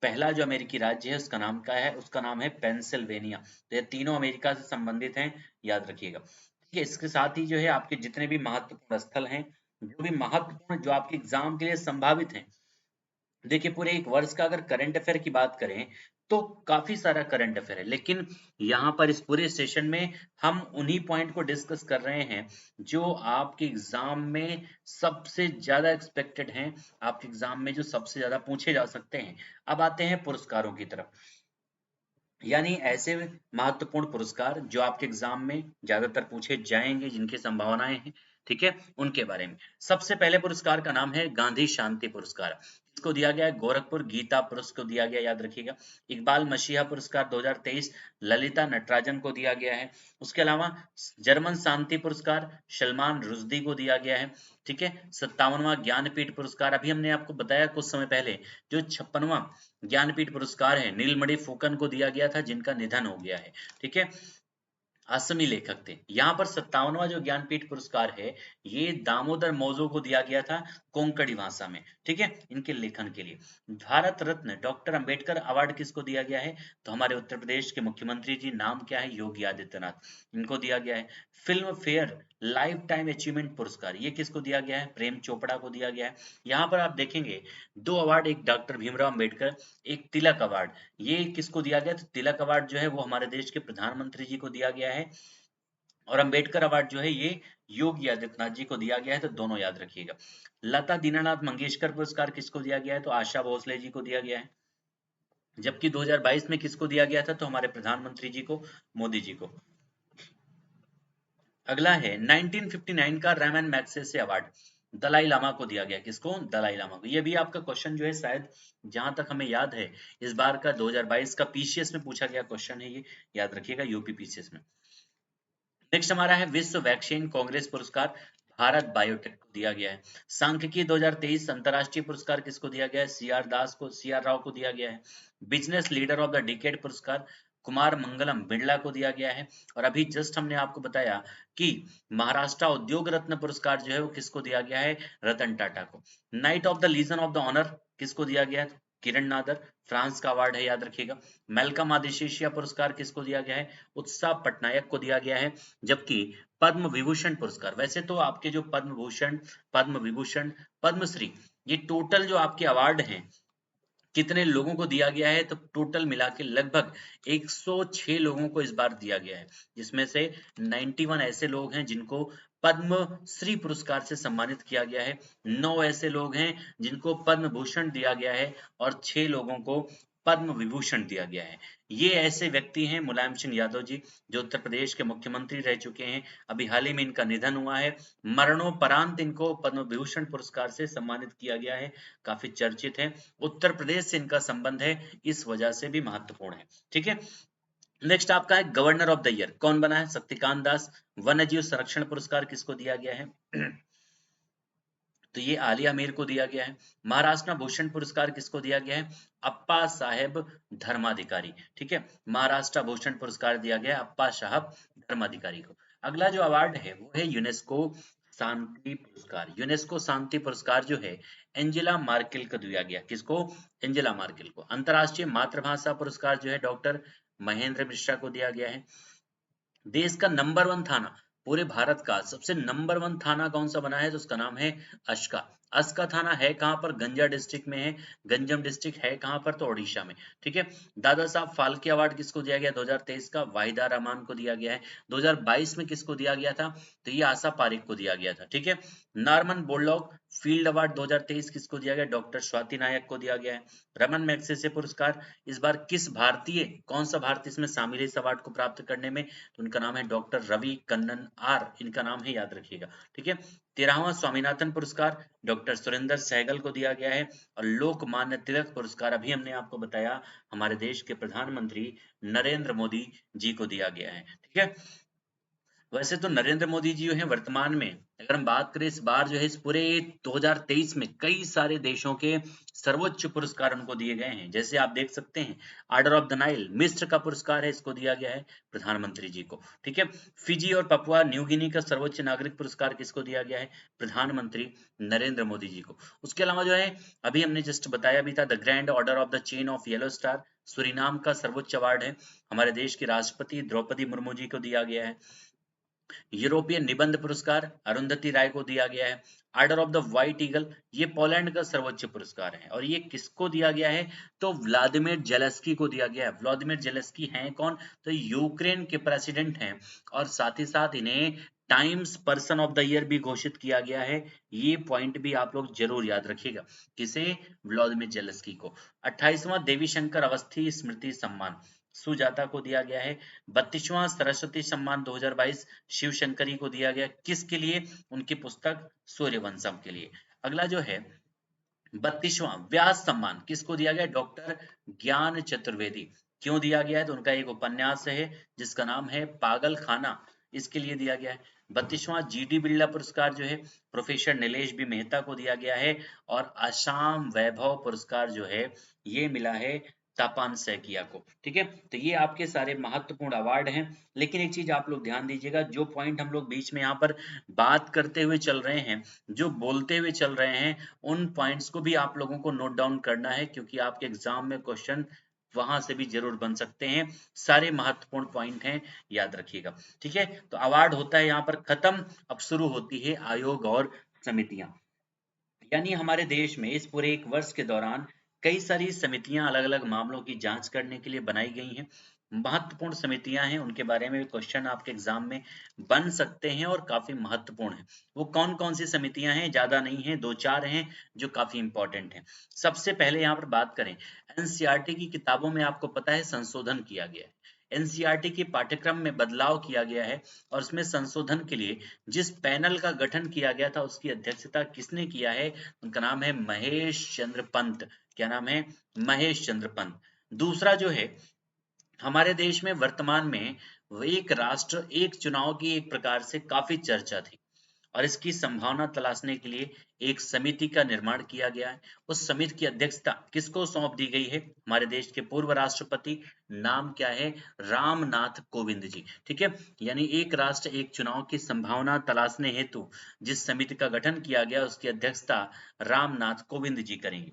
S1: पहला जो अमेरिकी राज्य है उसका नाम क्या है? उसका नाम है पेंसिल्वेनिया। तो ये तीनों अमेरिका से संबंधित हैं, याद रखिएगा। ठीक है, इसके साथ ही जो है आपके जितने भी महत्वपूर्ण स्थल हैं, जो भी महत्वपूर्ण जो आपके एग्जाम के लिए संभावित हैं, देखिए पूरे एक वर्ष का अगर करंट अफेयर की बात करें तो काफी सारा करंट अफेयर है, लेकिन यहाँ पर इस पूरे सेशन में हम उन्हीं पॉइंट को डिस्कस कर रहे हैं जो आपके एग्जाम में सबसे ज्यादा एक्सपेक्टेड हैं, आपके एग्जाम में जो सबसे ज्यादा पूछे जा सकते हैं। अब आते हैं पुरस्कारों की तरफ, यानी ऐसे महत्वपूर्ण पुरस्कार जो आपके एग्जाम में ज्यादातर पूछे जाएंगे, जिनकी संभावनाएं हैं, ठीक है, उनके बारे में। सबसे पहले पुरस्कार का नाम है गांधी शांति पुरस्कार। इसको दिया गया है गोरखपुर गीता पुरस्कार को दिया गया, याद रखिएगा। इकबाल मसीहा पुरस्कार 2023 ललिता नटराजन को दिया गया है। उसके अलावा जर्मन शांति पुरस्कार सलमान रुश्दी को दिया गया है। ठीक है, 57वां ज्ञानपीठ पुरस्कार, अभी हमने आपको बताया कुछ समय पहले, जो 56वां ज्ञानपीठ पुरस्कार है नीलमणि फुकन को दिया गया था, जिनका निधन हो गया है। ठीक है, असमी लेखक थे। यहाँ पर 57वां जो ज्ञानपीठ पुरस्कार है ये दामोदर मौजो को दिया गया था कोंकणी भाषा में। ठीक है, इनके लेखन के लिए। भारत रत्न डॉक्टर अंबेडकर अवार्ड किसको दिया गया है? तो हमारे उत्तर प्रदेश के मुख्यमंत्री जी, नाम क्या है? योगी आदित्यनाथ, इनको दिया गया है। Film fair life time achievement पुरस्कार ये किसको दिया गया है? प्रेम चोपड़ा को दिया गया है। यहाँ पर आप देखेंगे दो अवार्ड, एक डॉक्टर भीमराव अंबेडकर, एक तिलक अवार्ड, ये किसको दिया गया? तो तिलक अवार्ड जो है वो हमारे देश के प्रधानमंत्री जी को दिया गया है, और अंबेडकर अवार्ड जो है ये योगी आदित्यनाथ जी को दिया गया है। तो दोनों याद रखिएगा। लता दीनानाथ मंगेशकर पुरस्कार किसको दिया गया है? तो आशा भोसले जी को दिया गया है। जबकि 2022 में किसको दिया गया था? तो हमारे प्रधानमंत्री जी को, मोदी जी को। अगला है 1959 का Ramon Magsaysay award Dalai Lama को दिया गया। किसको? दलाई लामा को। ये भी आपका क्वेश्चन जो है शायद जहां तक हमें याद है इस बार का 2022 का पीसीएस में पूछा गया क्वेश्चन है ये, याद रखिएगा, यूपी पीसीएस में। नेक्स्ट हमारा है विश्व वैक्सीन कांग्रेस पुरस्कार भारत बायोटेक को दिया गया है। सांख्यिकी 2023 अंतरराष्ट्रीय पुरस्कार किसको दिया गया है? सीआर राव को दिया गया है। Business leader of the decade पुरस्कार कुमार मंगलम बिरला को दिया गया है। और अभी जस्ट हमने आपको बताया कि महाराष्ट्र उद्योग रत्न पुरस्कार जो है वो किसको दिया गया है? रतन टाटा को। Knight of the Legion of the Honour किसको दिया गया है? किरण नादर, फ्रांस का अवार्ड है, याद रखिएगा। मेलकम आदिशेषिया पुरस्कार किसको दिया गया है? उत्साह पटनायक को दिया गया है। जबकि पद्म विभूषण पुरस्कार, वैसे तो आपके जो पद्म भूषण, पद्म विभूषण, पद्मश्री, ये टोटल जो आपके अवार्ड हैं कितने लोगों को दिया गया है? तो टोटल मिला के लगभग 106 लोगों को इस बार दिया गया है, जिसमें से 91 ऐसे लोग हैं जिनको पद्मश्री पुरस्कार से सम्मानित किया गया है, 9 ऐसे लोग हैं जिनको पद्म भूषण दिया गया है, और 6 लोगों को पद्म विभूषण दिया गया है। ये ऐसे व्यक्ति हैं मुलायम सिंह यादव जी, जो उत्तर प्रदेश के मुख्यमंत्री रह चुके हैं। अभी हाल ही में इनका निधन हुआ है, मरणोपरांत इनको पद्म विभूषण पुरस्कार से सम्मानित किया गया है, काफी चर्चित है। उत्तर प्रदेश से इनका संबंध है, इस वजह से भी महत्वपूर्ण है। ठीक है, नेक्स्ट आपका है गवर्नर ऑफ द ईयर कौन बना है? शक्तिकांत दास। वन्य जीव संरक्षण पुरस्कार किसको दिया गया है? तो ये आलिया मीर को दिया गया है। महाराष्ट्र भूषण पुरस्कार किसको दिया गया है? अप्पा साहेब धर्माधिकारी। ठीक है, महाराष्ट्र भूषण पुरस्कार दिया गया है अप्पा साहब धर्माधिकारी को। अगला जो अवार्ड है वो है यूनेस्को शांति पुरस्कार। यूनेस्को शांति पुरस्कार जो है एंजेला मार्केल को दिया गया। किसको? एंजेला मार्केल को। अंतर्राष्ट्रीय मातृभाषा पुरस्कार जो है डॉक्टर महेंद्र मिश्रा को दिया गया है। देश का नंबर 1 थाना, पूरे भारत का सबसे नंबर 1 थाना कौन सा बना है? तो उसका नाम है अस्का। अस्का थाना है कहाँ पर? गंजा डिस्ट्रिक्ट में है। गंजम डिस्ट्रिक्ट है कहाँ पर? तो ओडिशा में। ठीक है, दादा साहब फाल्के अवार्ड किसको दिया गया 2023 का? वाहिदा रहमान को दिया गया है। 2022 में किसको दिया गया था? तो ये आशा पारिक को दिया गया था। ठीक है, नॉर्मन बोरलॉग फील्ड अवार्ड 2023 किसको दिया गया? डॉक्टर स्वाति नायक को दिया गया है। रमन मैग्सेसे पुरस्कार इस बार किस भारतीय, कौन सा भारतीय इसमें शामिल है इस अवार्ड को प्राप्त करने में? तो उनका नाम है डॉक्टर रवि कन्नन आर, इनका नाम है, याद रखिएगा। ठीक है, 13वां स्वामीनाथन पुरस्कार डॉक्टर सुरेंद्र सहगल को दिया गया है। और लोकमान्य तिलक पुरस्कार अभी हमने आपको बताया हमारे देश के प्रधानमंत्री नरेंद्र मोदी जी को दिया गया है। ठीक है, वैसे तो नरेंद्र मोदी जी जो है वर्तमान में, अगर हम बात करें इस बार जो है इस पूरे 2023 में कई सारे देशों के सर्वोच्च पुरस्कार उनको दिए गए हैं। जैसे आप देख सकते हैं ऑर्डर ऑफ द नाइल मिस्र का पुरस्कार है, इसको दिया गया है प्रधानमंत्री जी को। ठीक है, फिजी और पपुआ न्यू गिनी का सर्वोच्च नागरिक पुरस्कार किसको दिया गया है? प्रधानमंत्री नरेंद्र मोदी जी को। उसके अलावा जो है अभी हमने जस्ट बताया भी था the grand order of the chain of yellow star Suriname का सर्वोच्च अवार्ड है, हमारे देश की राष्ट्रपति द्रौपदी मुर्मू जी को दिया गया है। यूरोपियन निबंध पुरस्कार अरुंधति राय को दिया गया है। Order of the white eagle ये पोलैंड का सर्वोच्च पुरस्कार है और ये किसको दिया गया है? तो व्लादिमीर जेलेस्की को दिया गया है। व्लादिमीर जेलेस्की हैं कौन? तो यूक्रेन के प्रेसिडेंट हैं और साथ ही साथ इन्हें times person of the year भी घोषित किया गया है। ये पॉइंट भी आप लोग जरूर याद रखिएगा। किसे? व्लादिमीर जेलेस्की को। 28वां देवी शंकर अवस्थी स्मृति सम्मान सुजाता को दिया गया है। 32वां सरस्वती सम्मान 2022 शिव शंकरी को दिया गया। किसके लिए? उनकी पुस्तक सूर्यवंशम के लिए। अगला जो है 32वां व्यास सम्मान किसको दिया गया? डॉक्टर ज्ञान चतुर्वेदी। क्यों दिया गया है? तो उनका एक उपन्यास है जिसका नाम है पागल खाना, इसके लिए दिया गया है। 32वां जीडी बिरला पुरस्कार जो है प्रोफेसर नीलेश बी मेहता को दिया गया है। और असम वैभव पुरस्कार जो है ये मिला है तापान सैकिया को। ठीक है, तो ये आपके सारे महत्वपूर्ण अवार्ड हैं। लेकिन एक चीज आप लोग ध्यान दीजिएगा, जो पॉइंट हम लोग बीच में यहाँ पर बात करते हुए चल रहे हैं, जो बोलते हुए चल रहे हैं, उन पॉइंट्स को भी आप लोगों को नोट डाउन करना है क्योंकि आपके एग्जाम में क्वेश्चन वहां से भी जरूर बन सकते हैं। सारे महत्वपूर्ण पॉइंट हैं, याद रखिएगा। ठीक है, तो अवार्ड होता है यहाँ पर खत्म, अब शुरू होती है आयोग और समितियां। यानी हमारे देश में इस पूरे एक वर्ष के दौरान कई सारी समितियां अलग अलग मामलों की जांच करने के लिए बनाई गई हैं। महत्वपूर्ण समितियां हैं, उनके बारे में क्वेश्चन आपके एग्जाम में बन सकते हैं और काफी महत्वपूर्ण है। वो कौन कौन सी समितियां हैं? ज्यादा नहीं है, 2-4 हैं जो काफी इंपॉर्टेंट हैं। सबसे पहले यहाँ पर बात करें, एनसीईआरटी की किताबों में आपको पता है संशोधन किया गया है। एनसीईआरटी के पाठ्यक्रम में बदलाव किया गया है और उसमें संशोधन के लिए जिस पैनल का गठन किया गया था उसकी अध्यक्षता किसने किया है? उनका नाम है महेश चंद्र पंत। क्या नाम है? महेश चंद्र पंत। दूसरा जो है, हमारे देश में वर्तमान में एक राष्ट्र एक चुनाव की एक प्रकार से काफी चर्चा थी और इसकी संभावना तलाशने के लिए एक समिति का निर्माण किया गया है। उस समिति की अध्यक्षता किसको सौंप दी गई है? हमारे देश के पूर्व राष्ट्रपति, नाम क्या है? रामनाथ कोविंद जी। ठीक है, यानी एक राष्ट्र एक चुनाव की संभावना तलाशने हेतु जिस समिति का गठन किया गया उसकी अध्यक्षता रामनाथ कोविंद जी करेंगे।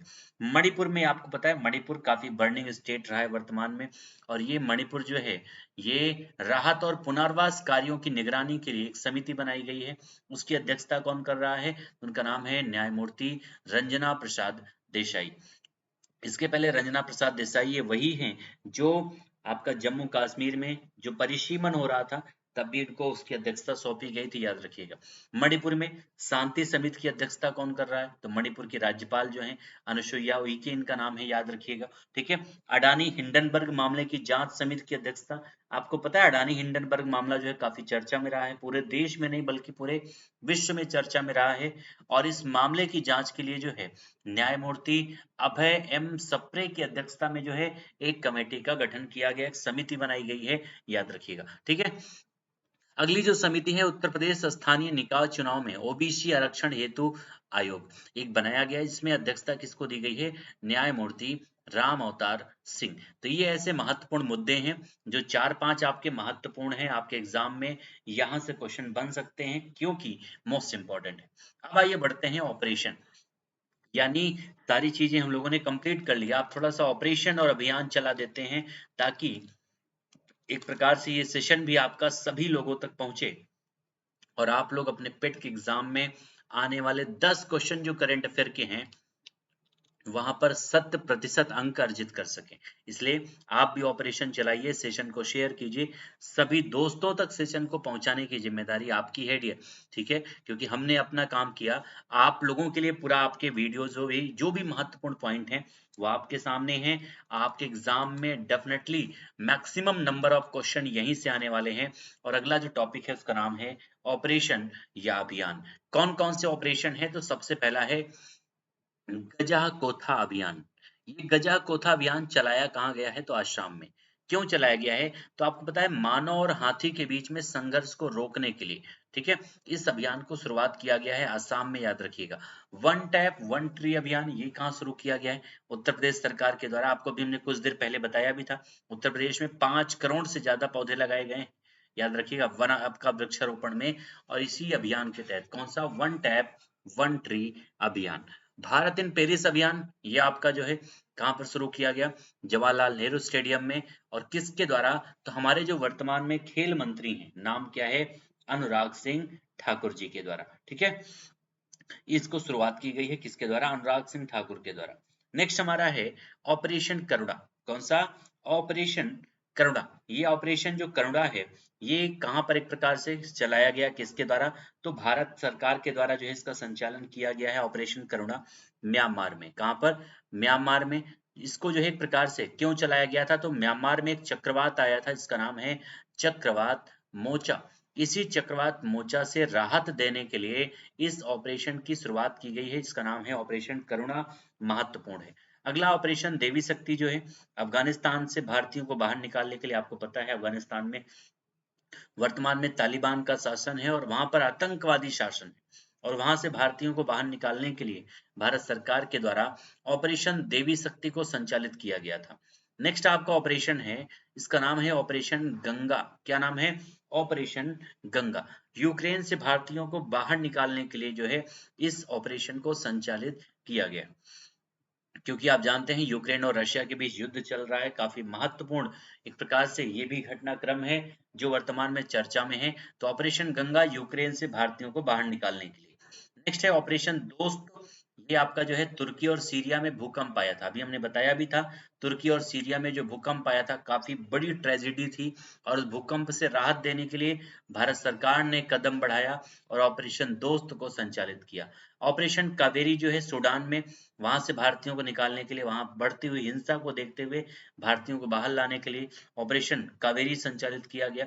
S1: मणिपुर में आपको पता है मणिपुर काफी बर्निंग स्टेट रहा है वर्तमान में, और ये मणिपुर जो है ये राहत और पुनर्वास कार्यों की निगरानी के लिए एक समिति बनाई गई है। उसकी अध्यक्षता कौन कर रहा है? उनका नाम है न्यायमूर्ति रंजना प्रसाद देसाई। इसके पहले रंजना प्रसाद देसाई ये वही हैं जो आपका जम्मू कश्मीर में जो परिसीमन हो रहा था तब भी उनको उसकी अध्यक्षता सौंपी गई थी, याद रखिएगा। मणिपुर में शांति समिति की अध्यक्षता कौन कर रहा है? तो मणिपुर की राज्यपाल जो है अनुसुईया उइके, इनका नाम है, याद रखिएगा। ठीक है, अडानी हिंडनबर्ग मामले की जांच समिति की अध्यक्षता, आपको पता है अडानी हिंडनबर्ग मामला जो है काफी चर्चा में रहा है, पूरे देश में नहीं बल्कि पूरे विश्व में चर्चा में रहा है। और इस मामले की जांच के लिए जो है न्यायमूर्ति अभय एम सप्रे की अध्यक्षता में जो है एक कमेटी का गठन किया गया, एक समिति बनाई गई है, याद रखिएगा। ठीक है, अगली जो समिति है उत्तर प्रदेश स्थानीय निकाय चुनाव में ओबीसी आरक्षण हेतु आयोग एक बनाया गया है, जिसमें अध्यक्षता किसको दी गई है, न्यायमूर्ति राम अवतार सिंह। तो ये ऐसे महत्वपूर्ण मुद्दे हैं जो 4-5 आपके महत्वपूर्ण हैं, आपके एग्जाम में यहाँ से क्वेश्चन बन सकते हैं क्योंकि मोस्ट इंपॉर्टेंट है। अब आइए बढ़ते हैं ऑपरेशन, यानी सारी चीजें हम लोगों ने कंप्लीट कर लिया, आप थोड़ा सा ऑपरेशन और अभियान चला देते हैं ताकि एक प्रकार से ये सेशन भी आपका सभी लोगों तक पहुंचे और आप लोग अपने पेट के एग्जाम में आने वाले 10 क्वेश्चन जो करंट अफेयर के हैं वहां पर 100% अंक अर्जित कर सकें। इसलिए आप भी ऑपरेशन चलाइए, सेशन को शेयर कीजिए, सभी दोस्तों तक सेशन को पहुंचाने की जिम्मेदारी आपकी है डियर, ठीक है, क्योंकि हमने अपना काम किया, आप लोगों के लिए पूरा आपके वीडियो जो भी महत्वपूर्ण पॉइंट हैं वो आपके सामने हैं। आपके एग्जाम में definitely maximum number of question यहीं से आने वाले हैं। और अगला जो टॉपिक है उसका नाम है ऑपरेशन या अभियान। कौन कौन से ऑपरेशन है, तो सबसे पहला है गजा कोथा अभियान। ये गजा कोथा अभियान चलाया कहाँ गया है, तो आसाम में। क्यों चलाया गया है, तो आपको पता है मानव और हाथी के बीच में संघर्ष को रोकने के लिए, ठीक है, इस अभियान को शुरुआत किया गया है आसाम में, याद रखिएगा। वन टैप वन ट्री अभियान ये कहाँ शुरू किया गया है, उत्तर प्रदेश सरकार के द्वारा। आपको भी हमने कुछ देर पहले बताया भी था, उत्तर प्रदेश में 5 करोड़ से ज्यादा पौधे लगाए गए हैं, याद रखिएगा, वन आपका वृक्षारोपण में। और इसी अभियान के तहत कौन सा, वन टैप वन ट्री अभियान। भारत इन पेरिस अभियान ये आपका जो है कहाँ पर शुरू किया गया, जवाहरलाल नेहरू स्टेडियम में। और किसके द्वारा, तो हमारे जो वर्तमान में खेल मंत्री हैं, नाम क्या है, अनुराग सिंह ठाकुर जी के द्वारा, ठीक है। इसको शुरुआत की गई है किसके द्वारा, अनुराग सिंह ठाकुर के द्वारा। नेक्स्ट हमारा है ऑपरेशन करुणा। कौन सा, ऑपरेशन करुणा। ये ऑपरेशन जो करुणा है ये कहां पर एक प्रकार से चलाया गया, किसके द्वारा, तो भारत सरकार के द्वारा जो है इसका संचालन किया गया है ऑपरेशन करुणा म्यांमार में। कहां पर, म्यांमार में। इसको जो है एक प्रकार से क्यों चलाया गया था, तो म्यांमार में एक चक्रवात आया था, इसका नाम है चक्रवात मोचा। इसी चक्रवात मोचा से राहत देने के लिए इस ऑपरेशन की शुरुआत की गई है, इसका नाम है ऑपरेशन करुणा, महत्वपूर्ण है। अगला ऑपरेशन देवी शक्ति जो है, अफगानिस्तान से भारतीयों को बाहर निकालने के लिए, आपको पता है अफगानिस्तान में वर्तमान में तालिबान का शासन है और वहां पर आतंकवादी शासन है, और वहां से भारतीयों को बाहर निकालने के लिए भारत सरकार के द्वारा ऑपरेशन देवी शक्ति को संचालित किया गया था। नेक्स्ट आपका ऑपरेशन है, इसका नाम है ऑपरेशन गंगा। क्या नाम है, ऑपरेशन गंगा। यूक्रेन से भारतीयों को बाहर निकालने के लिए जो है इस ऑपरेशन को संचालित किया गया, क्योंकि आप जानते हैं यूक्रेन और रशिया के बीच युद्ध चल रहा है, काफी महत्वपूर्ण एक प्रकार से ये भी घटनाक्रम है जो वर्तमान में चर्चा में है। तो ऑपरेशन गंगा यूक्रेन से भारतीयों को बाहर निकालने के लिए। नेक्स्ट है ऑपरेशन दोस्त। ये आपका जो है तुर्की और सीरिया में भूकंप आया था, अभी हमने बताया भी था, तुर्की और सीरिया में जो भूकंप आया था काफी बड़ी ट्रेजेडी थी, और उस भूकंप से राहत देने के लिए भारत सरकार ने कदम बढ़ाया और ऑपरेशन दोस्त को संचालित किया। ऑपरेशन कावेरी जो है सूडान में, वहां से भारतीयों को निकालने के लिए, वहां बढ़ती हुई हिंसा को देखते हुए भारतीयों को बाहर लाने के लिए ऑपरेशन कावेरी संचालित किया गया।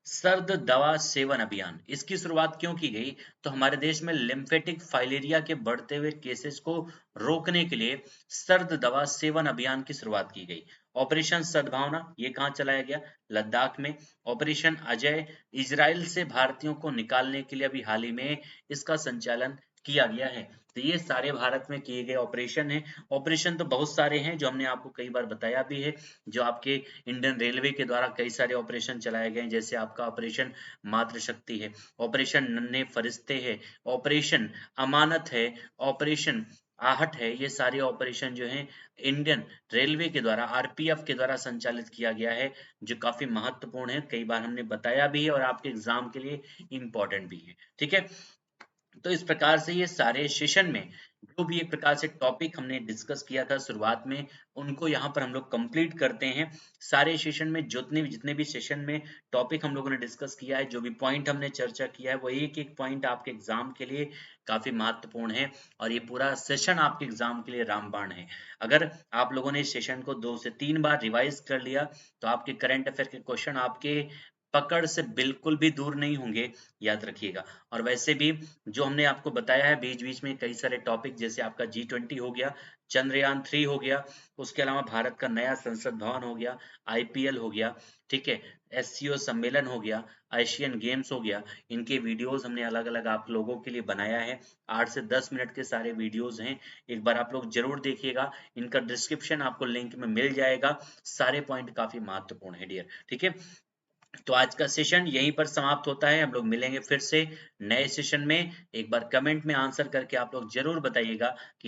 S1: सर्द दवा सेवन अभियान, इसकी शुरुआत क्यों की गई, तो हमारे देश में लिम्फेटिक फाइलेरिया के बढ़ते हुए केसेस को रोकने के लिए सर्द दवा सेवन अभियान की शुरुआत की गई। ऑपरेशन सद्भावना ये कहाँ चलाया गया, लद्दाख में। ऑपरेशन अजय, इजराइल से भारतीयों को निकालने के लिए अभी हाल ही में इसका संचालन किया गया है। तो ये सारे भारत में किए गए ऑपरेशन हैं। ऑपरेशन तो बहुत सारे हैं जो हमने आपको कई बार बताया भी है, जो आपके इंडियन रेलवे के द्वारा कई सारे ऑपरेशन चलाए गए हैं, जैसे आपका ऑपरेशन मातृशक्ति है, ऑपरेशन नन्हे फरिश्ते है, ऑपरेशन अमानत है, ऑपरेशन आहट है। ये सारे ऑपरेशन जो हैं इंडियन रेलवे के द्वारा, आरपीएफ के द्वारा संचालित किया गया है, जो काफी महत्वपूर्ण है, कई बार हमने बताया भी है और आपके एग्जाम के लिए इंपॉर्टेंट भी है, ठीक है। तो इस प्रकार से ये सारे सेशन में जो भी एक प्रकार से टॉपिक हमने डिस्कस किया था शुरुआत में, उनको यहाँ पर हम लोग कंप्लीट करते हैं। सारे सेशन में जितने भी सेशन में टॉपिक हम लोगों ने डिस्कस किया है, जो भी पॉइंट हमने चर्चा किया है, वो एक एक पॉइंट आपके एग्जाम के लिए काफी महत्वपूर्ण है, और ये पूरा सेशन आपके एग्जाम के लिए रामबाण है। अगर आप लोगों ने इस सेशन को 2 से 3 बार रिवाइज कर लिया तो आपके करंट अफेयर के क्वेश्चन आपके पकड़ से बिल्कुल भी दूर नहीं होंगे, याद रखिएगा। और वैसे भी जो हमने आपको बताया है बीच बीच में कई सारे टॉपिक, जैसे आपका G20 हो गया, चंद्रयान 3 हो गया, उसके अलावा भारत का नया संसद भवन हो गया, IPL हो गया, ठीक है, SCO सम्मेलन हो गया, एशियन गेम्स हो गया, इनके वीडियोस हमने अलग अलग आप लोगों के लिए बनाया है। 8 से 10 मिनट के सारे वीडियोस हैं, एक बार आप लोग जरूर देखिएगा। इनका डिस्क्रिप्शन आपको लिंक में मिल जाएगा। सारे पॉइंट काफी महत्वपूर्ण है डियर, ठीक है। तो आज का सेशन यहीं पर समाप्त होता है। हम लोग मिलेंगे फिर से नए सेशन में। एक बार कमेंट में आंसर करके आप लोग जरूर बताइएगा कि